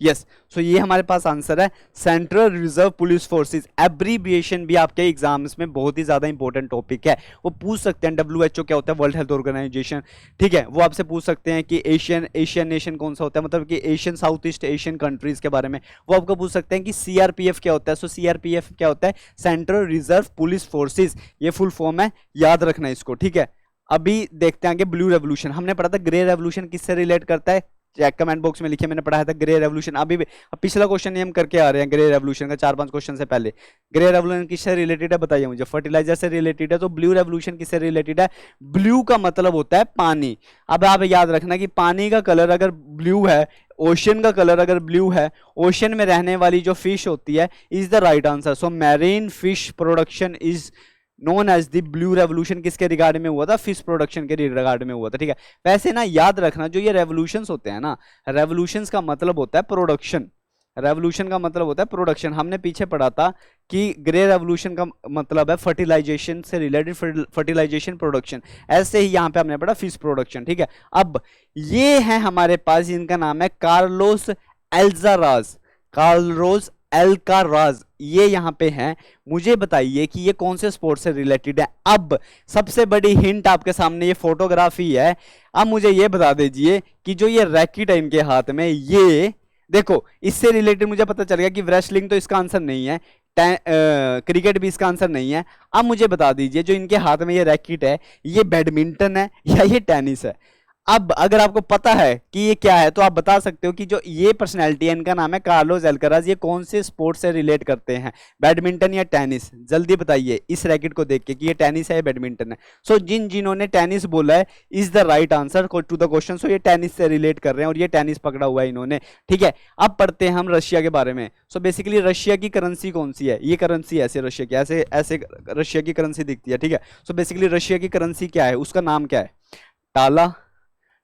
yes. So ये हमारे पास आंसर है central reserve police forces. Abbreviation भी आपके एग्जाम्स में बहुत ही ज्यादा इंपॉर्टेंट टॉपिक है, वो पूछ सकते हैं। WHO क्या होता है? वर्ल्ड हेल्थ ऑर्गेनाइजेशन, ठीक है। वो आपसे पूछ सकते हैं कि एशियन नेशन कौन सा होता है, मतलब कि Asian, south east Asian countries के बारे में वो आपको पूछ सकते हैं कि सीआरपीएफ क्या होता है। सो सीआरपीएफ क्या होता है? सेंट्रल रिजर्व पुलिस फोर्सेस, ये फुल फॉर्म है, याद रखना इसको, ठीक है। अभी देखते हैं आगे ब्लू रेवोल्यूशन। हमने पढ़ा था ग्रे रेवोल्यूशन किससे रिलेट करता है? चेक कमेंट बॉक्स में लिखिए, मैंने पढ़ाया था ग्रे रेवोल्यूशन। अभी पिछला क्वेश्चन हम करके आ रहे हैं ग्रे रेवोल्यूशन का, 4-5 क्वेश्चन से पहले। ग्रे रेवोल्यूशन किससे रिलेटेड है बताइए मुझे? फर्टिलाइजर से रिलेटेड है। तो ब्लू रेवोल्यूशन किससे रिलेटेड है? ब्लू का मतलब होता है पानी। अब आप याद रखना कि पानी का कलर अगर ब्लू है, ओशन का कलर अगर ब्लू है, ओशन में रहने वाली जो फिश होती है is the right answer. So marine fish production is known as the blue revolution. किसके रिगार्ड में हुआ था? फिश प्रोडक्शन के रिगार्ड में हुआ था, ठीक है। वैसे ना याद रखना, जो ये रेवोल्यूशंस होते हैं ना, रेवोल्यूशंस का मतलब होता है प्रोडक्शन, रेवोल्यूशन का मतलब होता है प्रोडक्शन। हमने पीछे पढ़ा था कि ग्रे रेवोल्यूशन का मतलब है फर्टिलाइजेशन से रिलेटेड, फर्टिलाइजेशन प्रोडक्शन। ऐसे ही यहां पे हमने पढ़ा फिश प्रोडक्शन, ठीक है। अब ये है हमारे पास, इनका नाम है कार्लोस एल्जाराज, कार्लोस एल्काराज, ये यहां पे हैं। मुझे बताइए कि ये कौन से स्पोर्ट से रिलेटेड है। अब सबसे बड़ी हिंट आपके सामने ये फोटोग्राफी है। अब मुझे ये बता दीजिए कि जो ये रैकेट है इनके हाथ में, ये देखो इससे रिलेटेड मुझे पता चल गया कि रेसलिंग तो इसका आंसर नहीं है, क्रिकेट भी इसका आंसर नहीं है। अब मुझे बता दीजिए जो इनके हाथ में ये रैकेट है, ये बैडमिंटन है या ये टेनिस है? अब अगर आपको पता है कि ये क्या है तो आप बता सकते हो कि जो ये पर्सनैलिटी है इनका नाम है कार्लोस अल्काराज, ये कौन से स्पोर्ट से रिलेट करते हैं, बैडमिंटन या टेनिस? जल्दी बताइए इस रैकेट को देख के कि ये टेनिस है या बैडमिंटन है। सो जिन्होंने टेनिस बोला है is the right answer to the question. So ये टेनिस से रिलेट कर रहे हैं और ये टेनिस पकड़ा हुआ है इन्होंने, ठीक है। अब पढ़ते हैं हम रशिया के बारे में। सो बेसिकली रशिया की करेंसी कौन सी है? ये करेंसी ऐसे रशिया की, ऐसे ऐसे रशिया की करेंसी दिखती है, ठीक है। सो बेसिकली रशिया की करेंसी क्या है, उसका नाम क्या है? टाला,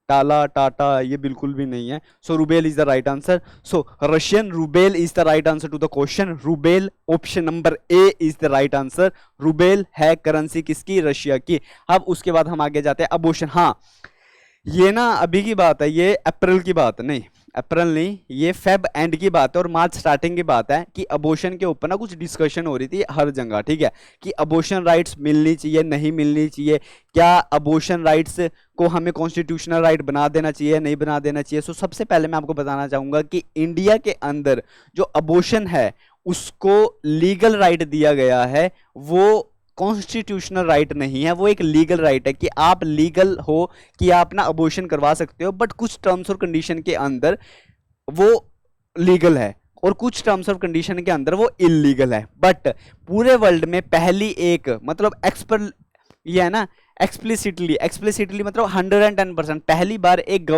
टाला, टाटा, ये बिल्कुल भी नहीं है। So rouble is the right answer. So Russian rouble is the right answer to the question. Rouble option number A is the right answer. Rouble है करेंसी किसकी? रशिया की। अब उसके बाद हम आगे जाते हैं अबॉर्शन। हाँ ये ना अभी की बात है, ये अप्रैल की बात नहीं, अप्रैल नहीं, ये फेब एंड की बात है और मार्च स्टार्टिंग की बात है कि अबॉर्शन के ऊपर ना कुछ डिस्कशन हो रही थी हर जगह, ठीक है, कि अबॉर्शन राइट्स मिलनी चाहिए नहीं मिलनी चाहिए, क्या अबॉर्शन राइट्स को हमें कॉन्स्टिट्यूशनल राइट बना देना चाहिए नहीं बना देना चाहिए। सो सबसे पहले मैं आपको बताना चाहूंगा कि इंडिया के अंदर जो अबॉर्शन है उसको लीगल राइट दिया गया है, वो कॉन्स्टिट्यूशनल राइट नहीं है, वो एक लीगल राइट है कि आप लीगल हो कि आप ना अबॉर्शन करवा सकते हो, बट कुछ टर्म्स और कंडीशन के अंदर वो लीगल है और कुछ टर्म्स और कंडीशन के अंदर वो इलीगल है। बट पूरे वर्ल्ड में पहली एक मतलब ये है ना एक्सप्लिसिटली मतलब 110% पहली बार एक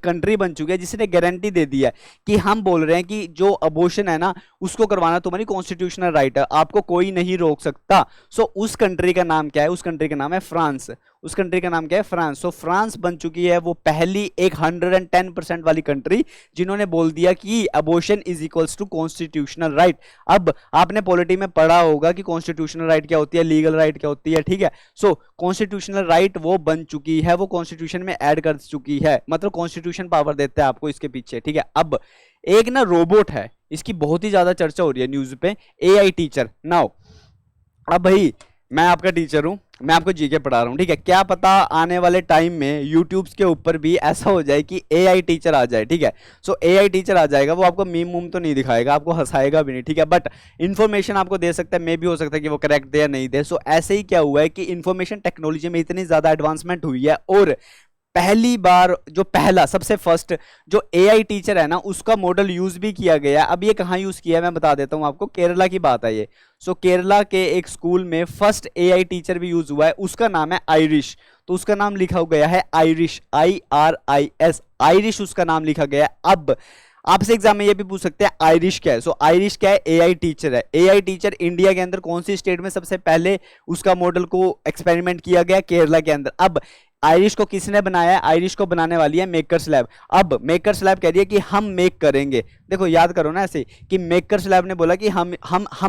कंट्री बन चुकी है जिसने गारंटी दे दी है कि हम बोल रहे हैं कि जो अबॉर्शन है ना उसको करवाना तुम्हारी कॉन्स्टिट्यूशनल राइट है, आपको कोई नहीं रोक सकता। सो उस कंट्री का नाम क्या है? उस कंट्री का नाम है फ्रांस। उस कंट्री का नाम क्या है? फ्रांस। सो फ्रांस बन चुकी है वो पहली एक 110% वाली कंट्री जिन्होंने बोल दिया कि abortion is equals to constitutional right. अब आपने पॉलिटी में पढ़ा होगा कि कॉन्स्टिट्यूशनल राइट क्या होती है, लीगल राइट क्या होती है, ठीक है। सो कॉन्स्टिट्यूशनल राइट वो बन चुकी है, वो कॉन्स्टिट्यूशन में ऐड कर चुकी है, मतलब कॉन्स्टिट्यूशन पावर देता है आपको इसके पीछे, ठीक है। अब एक ना रोबोट है, इसकी बहुत ही ज्यादा चर्चा हो रही है न्यूज पे, एआई टीचर। नाउ अब भाई मैं आपका टीचर हूं, मैं आपको जीके पढ़ा रहा हूं, ठीक है, क्या पता आने वाले टाइम में यूट्यूब के ऊपर भी ऐसा हो जाए कि एआई टीचर आ जाए, ठीक है। सो एआई टीचर आ जाएगा, वो आपको मीम मूम तो नहीं दिखाएगा, आपको हंसाएगा भी नहीं, ठीक है, बट इन्फॉर्मेशन आपको दे सकता है, मे भी हो सकता है कि वो करेक्ट दे या नहीं दे। सो ऐसे ही क्या हुआ है कि इन्फॉर्मेशन टेक्नोलॉजी में इतनी ज्यादा एडवांसमेंट हुई है और पहली बार जो पहला सबसे फर्स्ट जो एआई टीचर है ना उसका मॉडल यूज भी किया गया। अब ये कहाँ यूज किया है मैं बता देता हूँ आपको, केरला की बात है ये। सो केरला के एक स्कूल में फर्स्ट एआई टीचर भी यूज हुआ है, उसका नाम है आयरिश। तो उसका नाम लिखा गया है आयरिश, IRIS, आयरिश उसका नाम लिखा गया है। अब आपसे एग्जाम में ये भी पूछ सकते हैं आयरिश क्या है। सो आयरिश क्या है? एआई टीचर है। एआई टीचर इंडिया के अंदर कौन सी स्टेट में सबसे पहले उसका मॉडल को एक्सपेरिमेंट किया गया? केरला के अंदर। अब आयरिश को किसने बनाया है? आयरिश को बनाने वाली है मेकर्स लैब। अब मेकर्स लैब कह रही है कि हम मेक करेंगे, देखो याद करो ना ऐसे कि मेकर्स लैब ने बोला कि हम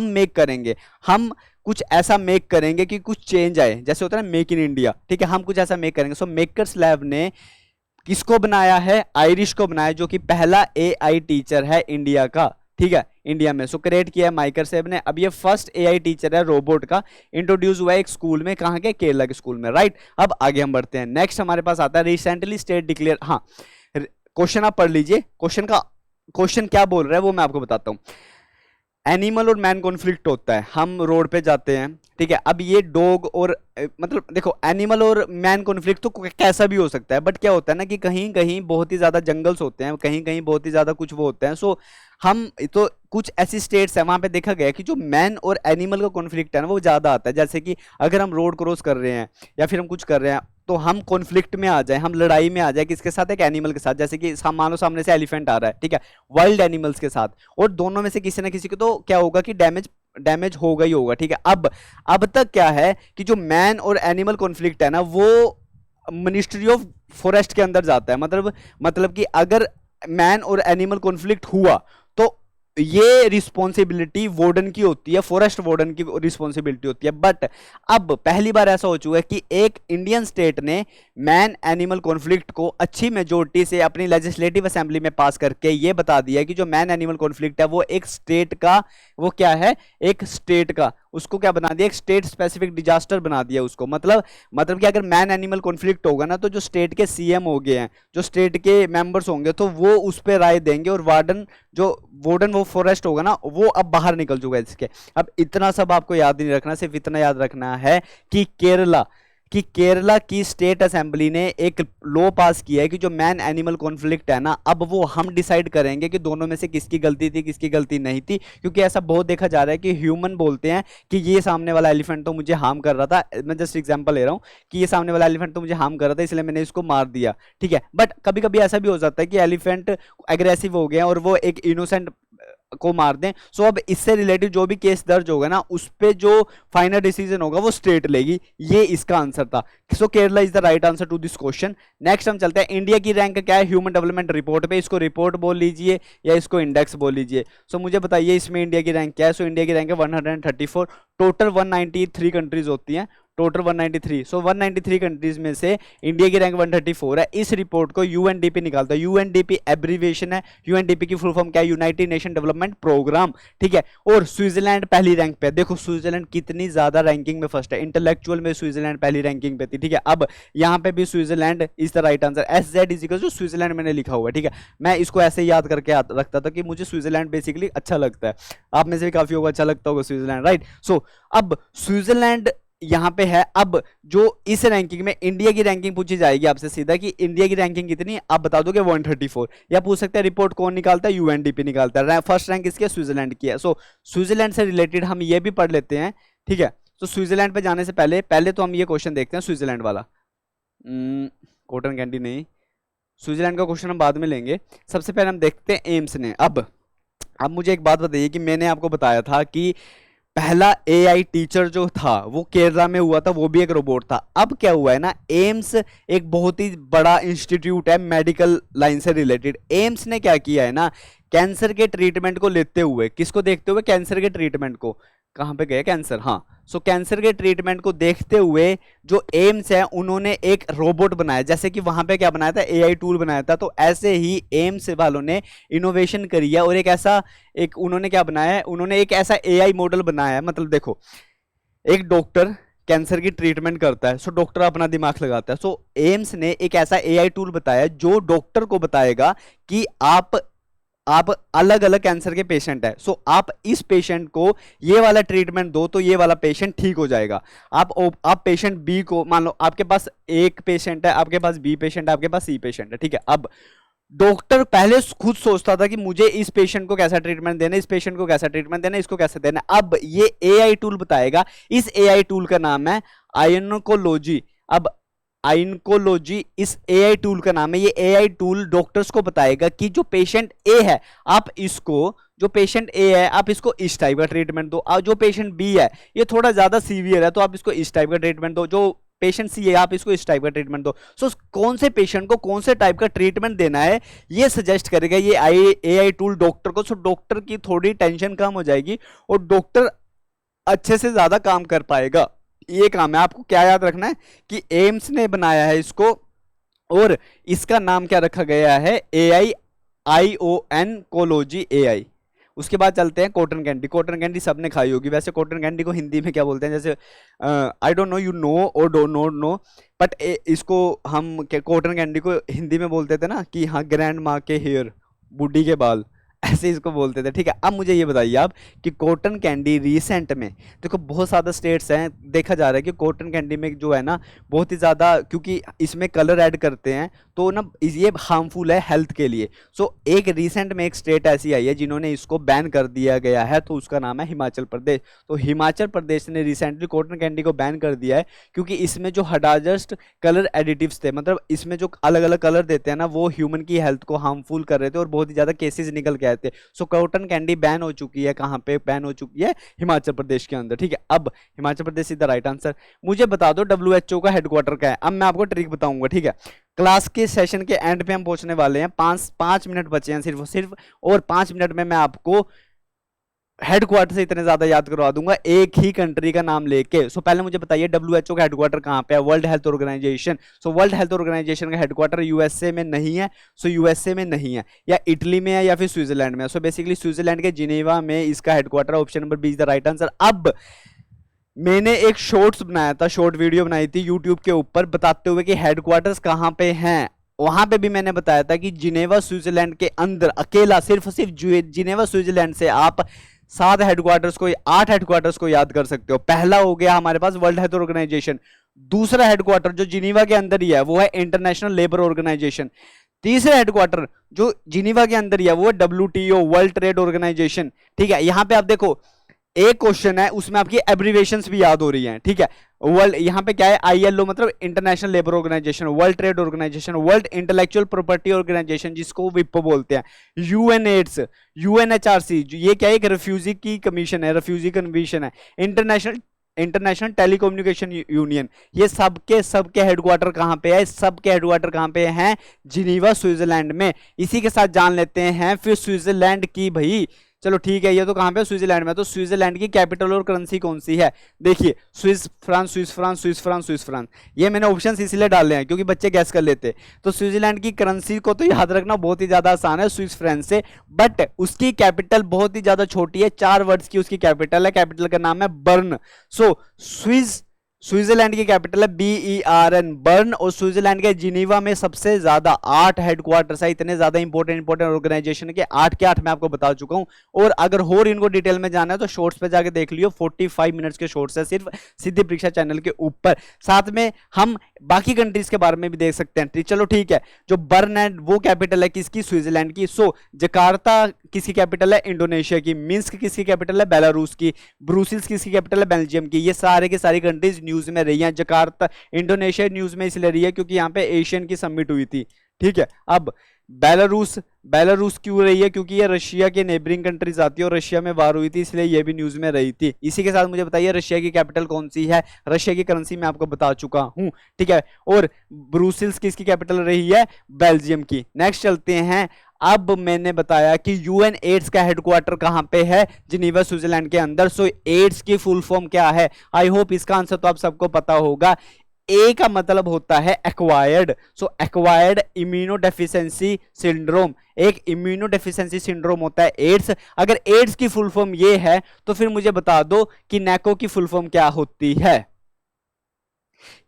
मेक करेंगे, हम कुछ ऐसा मेक करेंगे कि कुछ चेंज आए, जैसे होता है ना मेक इन इंडिया, ठीक है, हम कुछ ऐसा मेक करेंगे। सो मेकर्स लैब ने किसको बनाया है? आयरिश को बनाया, जो कि पहला एआई टीचर है इंडिया का, ठीक है, इंडिया में। सो क्रिएट किया है माइकर सेब ने। अब ये फर्स्ट एआई टीचर है रोबोट का, इंट्रोड्यूस हुआ है एक स्कूल में, कहाँ के? केरला के स्कूल में, राइट। अब आगे हम बढ़ते हैं, नेक्स्ट हमारे पास आता है रिसेंटली स्टेट डिक्लेयर। हाँ क्वेश्चन आप पढ़ लीजिए, क्वेश्चन क्या बोल रहा है वो मैं आपको बताता हूँ। एनिमल और मैन कॉन्फ्लिक्ट होता है, हम रोड पे जाते हैं, ठीक है। अब ये डॉग और मतलब देखो एनिमल और मैन कॉन्फ्लिक्ट तो कैसा भी हो सकता है, बट क्या होता है ना कि कहीं कहीं बहुत ही ज्यादा जंगल्स होते हैं, कहीं कहीं बहुत ही ज्यादा कुछ वो होते हैं। सो हम तो कुछ ऐसी स्टेट्स है वहां पे देखा गया कि जो मैन और एनिमल का कॉन्फ्लिक्ट है ना वो ज्यादा आता है। जैसे कि अगर हम रोड क्रॉस कर रहे हैं या फिर हम कुछ कर रहे हैं तो हम कॉन्फ्लिक्ट में आ जाए, हम लड़ाई में आ जाए किसके साथ? एक एनिमल के साथ। जैसे कि मानो सामने से एलिफेंट आ रहा है, ठीक है, वाइल्ड एनिमल्स के साथ, और दोनों में से किसी ना किसी को तो क्या होगा कि डैमेज होगा ही होगा, ठीक है। अब तक क्या है कि जो मैन और एनिमल कॉन्फ्लिक्ट है ना वो मिनिस्ट्री ऑफ फॉरेस्ट के अंदर जाता है। मतलब कि अगर मैन और एनिमल कॉन्फ्लिक्ट हुआ तो ये रिस्पॉन्सिबिलिटी वार्डन की होती है, फॉरेस्ट वार्डन की रिस्पॉन्सिबिलिटी होती है। बट अब पहली बार ऐसा हो चुका है कि एक इंडियन स्टेट ने मैन एनिमल कॉन्फ्लिक्ट को अच्छी मेजोरिटी से अपनी लेजिस्लेटिव असेंबली में पास करके ये बता दिया है कि जो मैन एनिमल कॉन्फ्लिक्ट है वो एक स्टेट का, वो क्या है, एक स्टेट का, उसको क्या बना दिया, एक स्टेट स्पेसिफिक डिजास्टर बना दिया उसको। मतलब कि अगर मैन एनिमल कॉन्फ्लिक्ट होगा ना, तो जो स्टेट के सीएम हो गए हैं, जो स्टेट के मेंबर्स होंगे, तो वो उस पर राय देंगे, और वार्डन वो फॉरेस्ट होगा ना, वो अब बाहर निकल चुका है इसके। अब इतना सब आपको याद नहीं रखना, सिर्फ इतना याद रखना है कि केरला की स्टेट असेंबली ने एक लॉ पास किया है कि जो मैन एनिमल कॉन्फ्लिक्ट है ना, अब वो हम डिसाइड करेंगे कि दोनों में से किसकी गलती थी, किसकी गलती नहीं थी। क्योंकि ऐसा बहुत देखा जा रहा है कि ह्यूमन बोलते हैं कि ये सामने वाला एलिफेंट तो मुझे हार्म कर रहा था, मैं जस्ट एग्जांपल ले रहा हूँ कि ये सामने वाला एलिफेंट तो मुझे हार्म कर रहा था, इसलिए मैंने इसको मार दिया, ठीक है। बट कभी कभी ऐसा भी हो जाता है कि एलिफेंट एग्रेसिव हो गया और वो एक इनोसेंट को मार दें। सो अब इससे रिलेटेड जो भी केस दर्ज होगा ना, उस पे जो फाइनल डिसीजन होगा वो स्टेट लेगी। ये इसका आंसर था। So Kerala is the right answer to this question. Next हम चलते हैं, इंडिया की रैंक क्या है ह्यूमन डेवलपमेंट रिपोर्ट पे। इसको रिपोर्ट बोल लीजिए या इसको इंडेक्स बोल लीजिए। सो मुझे बताइए इसमें इंडिया की रैंक क्या है। सो इंडिया की रैंक है 134, टोटल 193 कंट्रीज होती हैं, टोटल 193। सो 193 कंट्रीज में से इंडिया की रैंक 134 है। इस रिपोर्ट को यूएनडीपी निकालता है। यूएनडीपी एब्रीविएशन है, यूएनडीपी की फुल फॉर्म क्या है, यूनाइटेड नेशन डेवलपमेंट प्रोग्राम, ठीक है। और स्विट्जरलैंड पहली रैंक पे है। देखो स्विट्जरलैंड कितनी ज्यादा रैंकिंग में फर्स्ट है, इंटेलेक्चुअल में स्विट्जरलैंड पहली रैंकिंग पे थी, ठीक है। अब यहाँ पे भी Switzerland is the right answer. SZ is equal to Switzerland मैंने लिखा हुआ है, ठीक है। मैं इसको ऐसे याद करके रखता था कि मुझे स्विट्जरलैंड बेसिकली अच्छा लगता है। आप में से भी काफी होगा अच्छा लगता होगा स्विट्जरलैंड, राइट। सो अब स्विट्जरलैंड यहां पे है। अब जो इस रैंकिंग में इंडिया की रैंकिंग पूछी जाएगी आपसे सीधा कि इंडिया की रैंकिंग कितनी है, आप बता दोगे 134, या पूछ सकते हैं रिपोर्ट कौन निकालता है, यूएनडीपी निकालता है। फर्स्ट रैंक इसकी स्विट्जरलैंड की है। सो स्विट्जरलैंड से रिलेटेड हम ये भी पढ़ लेते हैं, ठीक है। तो स्विट्जरलैंड पे जाने से पहले तो हम ये क्वेश्चन देखते हैं स्विट्जरलैंड वाला। कॉटन कैंडी नहीं, स्विट्जरलैंड का क्वेश्चन हम बाद में लेंगे। सबसे पहले हम देखते हैं एम्स ने। अब मुझे एक बात बताइए कि मैंने आपको बताया था कि पहला एआई टीचर जो था वो केरला में हुआ था, वो भी एक रोबोट था। अब क्या हुआ है ना, एम्स एक बहुत ही बड़ा इंस्टीट्यूट है मेडिकल लाइन से रिलेटेड। एम्स ने क्या किया है ना, कैंसर के ट्रीटमेंट को लेते हुए, किसको देखते हुए, कैंसर के ट्रीटमेंट को, कहां पे गए कैंसर, हाँ। सो कैंसर के ट्रीटमेंट को देखते हुए जो एम्स है उन्होंने एक रोबोट बनाया, जैसे कि वहां पे क्या बनाया था, एआई टूल बनाया था। तो ऐसे ही एम्स वालों ने इनोवेशन करी है और एक उन्होंने क्या बनाया है, उन्होंने एक ऐसा एआई मॉडल बनाया है। मतलब देखो, एक डॉक्टर कैंसर की ट्रीटमेंट करता है, सो डॉक्टर अपना दिमाग लगाता है। सो एम्स ने एक ऐसा एआई टूल बताया जो डॉक्टर को बताएगा कि आप अलग अलग कैंसर के पेशेंट है, सो आप इस पेशेंट को ये वाला ट्रीटमेंट दो तो ये वाला पेशेंट ठीक हो जाएगा। आप पेशेंट बी को, मान लो आपके पास एक पेशेंट है, आपके पास बी पेशेंट है, आपके पास सी पेशेंट है, ठीक है। अब डॉक्टर पहले खुद सोचता था कि मुझे इस पेशेंट को कैसा ट्रीटमेंट देना है, इस पेशेंट को कैसा ट्रीटमेंट देना है, इसको कैसे देना है। अब ये एआई टूल बताएगा। इस एआई टूल का नाम है आयनोकोलॉजी। अब आइनकोलॉजी इस एआई टूल का नाम है। ये एआई टूल डॉक्टर्स को बताएगा कि जो पेशेंट ए है, आप इसको, जो पेशेंट ए है आप इसको इस टाइप का ट्रीटमेंट दो, और जो पेशेंट बी है ये थोड़ा ज्यादा सीवियर है तो आप इसको इस टाइप का ट्रीटमेंट दो, जो पेशेंट सी है आप इसको इस टाइप का ट्रीटमेंट दो। सो कौन से पेशेंट को कौन से टाइप का ट्रीटमेंट देना है ये सजेस्ट करेगा ये एआई टूल डॉक्टर को। सो डॉक्टर की थोड़ी टेंशन कम हो जाएगी और डॉक्टर अच्छे से ज्यादा काम कर पाएगा। ये काम है। आपको क्या याद रखना है कि एम्स ने बनाया है इसको और इसका नाम क्या रखा गया है, एआई, आईओएन-कोलॉजी एआई। उसके बाद चलते हैं कॉटन कैंडी। कॉटन कैंडी सबने खाई होगी। वैसे कॉटन कैंडी को हिंदी में क्या बोलते हैं, जैसे I don't know you know और डोंट नॉट नो, बट इसको हम कॉटन कैंडी को हिंदी में बोलते थे ना कि हाँ ग्रैंड माँ के हेयर, बूढ़ी के बाल, ऐसे इसको बोलते थे, ठीक है। अब मुझे ये बताइए आप कि कॉटन कैंडी रिसेंट में, देखो बहुत ज़्यादा स्टेट्स हैं, देखा जा रहा है कि कॉटन कैंडी में जो है ना बहुत ही ज़्यादा, क्योंकि इसमें कलर ऐड करते हैं तो ना ये हार्मफुल है हेल्थ के लिए। सो एक रिसेंट में एक स्टेट ऐसी आई है जिन्होंने इसको बैन कर दिया गया है, तो उसका नाम है हिमाचल प्रदेश। तो हिमाचल प्रदेश ने रिसेंटली कॉटन कैंडी को बैन कर दिया है क्योंकि इसमें जो हडाजस्ट कलर एडिटिव्स थे, मतलब इसमें जो अलग अलग कलर देते हैं ना, वो ह्यूमन की हेल्थ को हार्मफुल कर रहे थे और बहुत ही ज़्यादा केसेस निकल के आए थे। सो कॉटन कैंडी बैन हो चुकी है। कहाँ पे बैन हो चुकी है? हिमाचल प्रदेश के अंदर, ठीक है। अब Himachal Pradesh is the right answer. मुझे बता दो WHO का हेडक्वार्टर क्या है। अब मैं आपको ट्रिक बताऊंगा, ठीक है। क्लास के सेशन के एंड पे हम पहुंचने वाले हैं, 5 मिनट बचे हैं सिर्फ, और 5 मिनट में मैं आपको हेडक्वार्टर से इतने ज्यादा याद करवा दूंगा एक ही कंट्री का नाम लेके। सो पहले मुझे बताइए WHO का हेडक्वार्टर कहां पे है? World Health Organization. So World Health Organization का हेडक्वार्टर यूएसए में नहीं है। सो यूएसए में नहीं है, या इटली में है, या फिर स्विट्जरलैंड में है। सो बेसिकली स्विट्जरलैंड के जिनेवा में इसका headquarter. Option number B is the right answer. अब मैंने एक शॉर्ट्स बनाया था, शॉर्ट वीडियो बनाई थी यूट्यूब के ऊपर, बताते हुए कि हेडक्वार्टर्स कहां पे हैं। वहां पे भी मैंने बताया था कि जिनेवा स्विट्जरलैंड के अंदर अकेला सिर्फ जिनेवा स्विट्जरलैंड से आप 8 हेडक्वार्टर्स को याद कर सकते हो। पहला हो गया हमारे पास वर्ल्ड हेल्थ ऑर्गेनाइजेशन। दूसरा हेडक्वार्टर जो जिनेवा के अंदर ही है वो है इंटरनेशनल लेबर ऑर्गेनाइजेशन। तीसरा हेडक्वार्टर जो जिनेवा के अंदर ही है वो है WTO, वर्ल्ड ट्रेड ऑर्गेनाइजेशन। ठीक है, यहां पे आप देखो एक क्वेश्चन है उसमें आपकी एब्रीवेशंस भी याद हो रही हैं। ठीक है, वर्ल्ड यहाँ पे क्या है? ILO मतलब International Labour Organization, World Trade Organization, World Intellectual Property Organization जिसको विपो बोलते हैं, UNAIDS, UNHRC, ये क्या है? एक रेफ्यूजी की कमीशन है, रेफ्यूजी कमीशन है, इंटरनेशनल टेलीकम्युनिकेशन यूनियन। ये सबके हेडक्वार्टर कहां पे है? सबके हेडक्वार्टर कहां पे हैं? जिनेवा स्विट्जरलैंड में। इसी के साथ जान लेते हैं फिर स्विट्जरलैंड की, भाई चलो ठीक है, ये तो कहां पे? स्विट्जरलैंड में। तो स्विट्जरलैंड की कैपिटल और करेंसी कौन सी है? देखिए, स्विस फ्रांस। ये मैंने ऑप्शंस इसलिए डाले हैं क्योंकि बच्चे गैस कर लेते। तो स्विट्जरलैंड की करेंसी को तो याद रखना बहुत ही ज्यादा आसान है, स्विस फ्रांस से, बट उसकी कैपिटल बहुत ही ज्यादा छोटी है, 4 वर्ड्स की उसकी कैपिटल है। कैपिटल का नाम है बर्न। सो स्विट्जरलैंड की कैपिटल है BERN, बर्न। और स्विट्जरलैंड के जिनेवा में सबसे ज्यादा 8 हेडक्वार्टर्स है। इतने ज्यादा इंपॉर्टेंट ऑर्गेनाइजेशन के 8 के 8 मैं आपको बता चुका हूं। और अगर और इनको डिटेल में जाना है तो शॉर्ट्स पे जाके देख लियो, 45 मिनट्स के शॉर्ट्स है सिर्फ सिद्धि परीक्षा चैनल के ऊपर। साथ में हम बाकी कंट्रीज के बारे में भी देख सकते हैं। चलो ठीक है, जो बर्न है वो कैपिटल है किसकी? स्विट्जरलैंड की। सो जकार्ता किसकी कैपिटल है? इंडोनेशिया की। मिन्स्क किसकी कैपिटल है? बेलारूस की। ब्रुसेल्स किसकी कैपिटल है? बेल्जियम की। ये सारे के सारी कंट्रीज न्यूज में रही है। जकार्ता इंडोनेशिया न्यूज में इसलिए रही है क्योंकि यहाँ पे एशियन की समिट हुई थी। ठीक है, अब बेलारूस क्यों रही है? क्योंकि ये रशिया के नेबरिंग कंट्रीज आती है और रशिया में वार हुई थी, इसलिए ये भी न्यूज में रही थी। इसी के साथ मुझे बताइए रशिया की कैपिटल कौन सी है? रशिया की करेंसी मैं आपको बता चुका हूं। ठीक है, और ब्रुसेल्स किसकी कैपिटल रही है? बेल्जियम की। नेक्स्ट चलते हैं। अब मैंने बताया कि UNAIDS का हेडक्वार्टर कहां पे है? जिनेवा स्विट्जरलैंड के अंदर। सो एड्स की फुल फॉर्म क्या है? आई होप इसका आंसर तो आप सबको पता होगा। ए का मतलब होता है एक्वायर्ड। सो एक्वायर्ड इम्यूनोडेफिशिएंसी सिंड्रोम, एक इम्यूनोडेफिशिएंसी सिंड्रोम होता है एड्स। अगर एड्स की फुल फॉर्म ये है तो फिर मुझे बता दो कि NACO की फुल फॉर्म क्या होती है?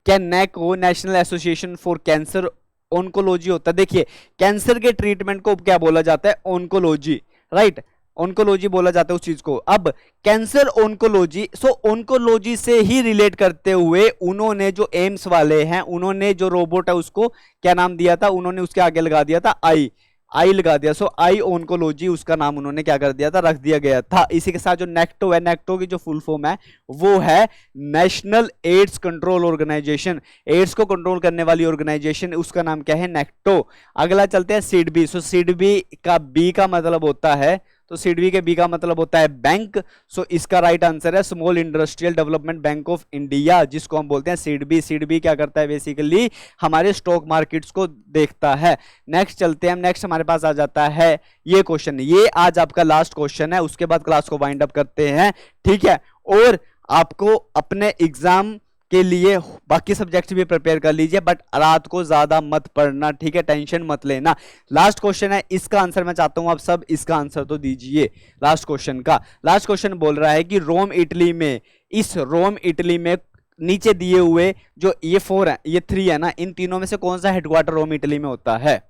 क्या NACO national association for cancer oncology होता है? देखिए, कैंसर के ट्रीटमेंट को क्या बोला जाता है? Oncology, right? ऑन्कोलॉजी बोला जाता है उस चीज को। अब कैंसर ऑन्कोलॉजी, सो ऑन्कोलॉजी से ही रिलेट करते हुए उन्होंने जो एम्स वाले हैं, उन्होंने जो रोबोट है उसको क्या नाम दिया था? उन्होंने उसके आगे लगा दिया था आई लगा दिया। सो आई ऑन्कोलॉजी उसका नाम उन्होंने क्या कर दिया था? रख दिया गया था। इसी के साथ जो नेक्टो है, नेक्टो की जो फुल फॉर्म है वो है National AIDS Control Organization. AIDS को कंट्रोल करने वाली ऑर्गेनाइजेशन, उसका नाम क्या है? नेक्टो। अगला चलते हैं सिडबी। सो सिडबी का बी का मतलब होता है, तो सिडबी के बी का मतलब होता है बैंक। सो इसका राइट आंसर है small industrial development bank of India, जिसको हम बोलते हैं सिडबी। सिडबी क्या करता है? बेसिकली हमारे स्टॉक मार्केट्स को देखता है। नेक्स्ट चलते हैं। नेक्स्ट हमारे पास आ जाता है ये क्वेश्चन, ये आज आपका लास्ट क्वेश्चन है, उसके बाद क्लास को वाइंड अप करते हैं। ठीक है, और आपको अपने एग्जाम के लिए बाकी सब्जेक्ट्स भी प्रिपेयर कर लीजिए, बट रात को ज्यादा मत पढ़ना। ठीक है, टेंशन मत लेना। लास्ट क्वेश्चन है, इसका आंसर मैं चाहता हूं आप सब इसका आंसर तो दीजिए। लास्ट क्वेश्चन का लास्ट क्वेश्चन बोल रहा है कि रोम इटली में, इस रोम इटली में नीचे दिए हुए जो ये 4 है, ये 3 है ना, इन तीनों में से कौन सा हेडक्वार्टर रोम इटली में होता है?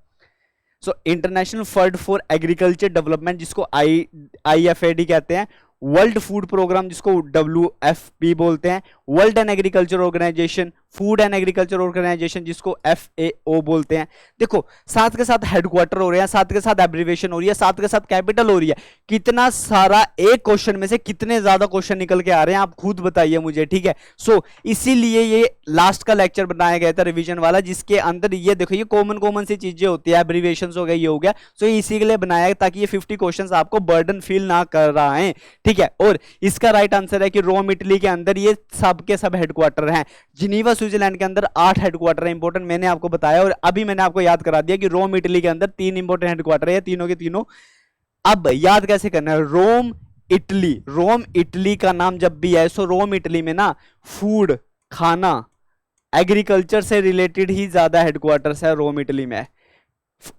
So international fund for agriculture development जिसको IFAD कहते हैं, वर्ल्ड फूड प्रोग्राम जिसको WFP बोलते हैं, world and agriculture organisation, food and agriculture organisation जिसको FAO बोलते हैं। देखो, साथ के साथ हेडक्वार्टर हो रहे हैं, साथ के साथ एब्रीविएशन हो रही है, साथ के साथ कैपिटल हो रही है। कितना सारा, एक क्वेश्चन में से कितने ज्यादा क्वेश्चन निकल के आ रहे हैं आप खुद बताइए मुझे। ठीक है, सो इसीलिए ये लास्ट का लेक्चर बनाया गया था रिवीजन वाला, जिसके अंदर ये देखो ये कॉमन सी चीजें होती है, एब्रीविएशन हो गया, ये हो गया। सो इसी के लिए बनाया ताकि ये 50 क्वेश्चन आपको बर्डन फील ना कर रहा है। ठीक है, और इसका राइट आंसर है कि रोम इटली के अंदर ये सब सबके सब हेडक्वार्टर हैं। जिनीवा स्विट्जरलैंड के अंदर 8 हेडक्वार्टर है इंपॉर्टेंट, मैंने आपको बताया और अभी मैंने आपको याद करा दिया कि रोम इटली के अंदर 3 इंपॉर्टेंट हेडक्वार्टर है, तीनों के तीनों। अब याद कैसे करना है, रोम इटली, रोम इटली का नाम जब भी है सो रोम इटली में ना फूड, खाना, एग्रीकल्चर से रिलेटेड ही ज्यादा हेडक्वार्टर्स है रोम इटली में।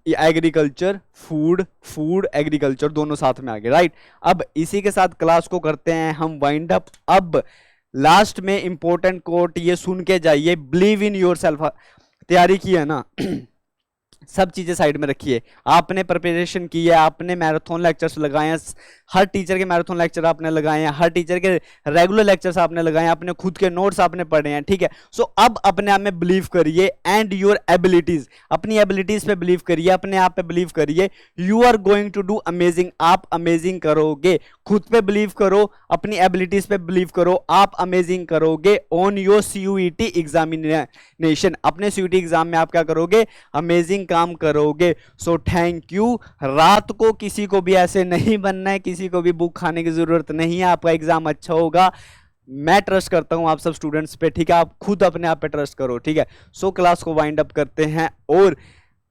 एग्रीकल्चर, फूड, फूड एग्रीकल्चर दोनों साथ में आ गए, राइट। अब इसी के साथ क्लास को करते हैं हम वाइंड अप। अब लास्ट में इंपॉर्टेंट कोट ये सुन के जाइए, बिलीव इन योरसेल्फ। तैयारी की है ना सब चीजें साइड में रखिए, आपने प्रिपरेशन की है, आपने मैराथन लेक्चर्स लगाए हैं, हर टीचर के मैराथन लेक्चर आपने लगाए हैं, हर टीचर के रेगुलर लेक्चर्स आपने लगाए हैं, अपने खुद के नोट्स आपने पढ़े हैं, ठीक है। सो अब अपने आप में बिलीव करिए एंड योर एबिलिटीज, अपनी एबिलिटीज पे बिलीव करिए, अपने आप पे बिलीव करिए। You are going to do amazing, आप अमेजिंग करोगे। खुद पे बिलीव करो, अपनी एबिलिटीज पे बिलीव करो, आप अमेजिंग करोगे। ऑन योर CUET एग्जामिनेशन, अपने CUET एग्जाम में आप क्या करोगे, अमेजिंग काम करोगे। So thank you. रात को किसी को भी ऐसे नहीं बनना है, किसी को भी बुक खाने की जरूरत नहीं है, आपका एग्जाम अच्छा होगा। मैं ट्रस्ट करता हूं आप सब स्टूडेंट्स पे, ठीक है। आप खुद अपने आप पे ट्रस्ट करो, ठीक है। सो क्लास को वाइंड अप करते हैं और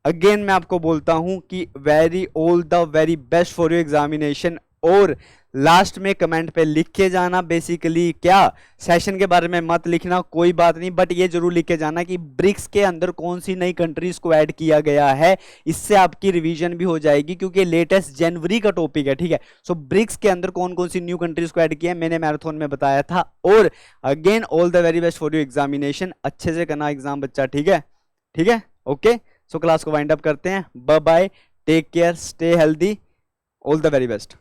अगेन मैं आपको बोलता हूं कि very all the very best for your examination. और लास्ट में कमेंट पे लिख के जाना, बेसिकली क्या सेशन के बारे में मत लिखना, कोई बात नहीं, बट ये जरूर लिख के जाना कि ब्रिक्स के अंदर कौन सी नई कंट्रीज को ऐड किया गया है। इससे आपकी रिवीजन भी हो जाएगी क्योंकि लेटेस्ट जनवरी का टॉपिक है, ठीक है। सो ब्रिक्स के अंदर कौन कौन सी न्यू कंट्रीज को ऐड किया है मैंने मैराथन में बताया था। और again all the very best for your examination, अच्छे से करना एग्जाम बच्चा, ठीक है, ठीक है, ओके। सो क्लास को वाइंड अप करते हैं, bye bye, take care, stay healthy, all the very best.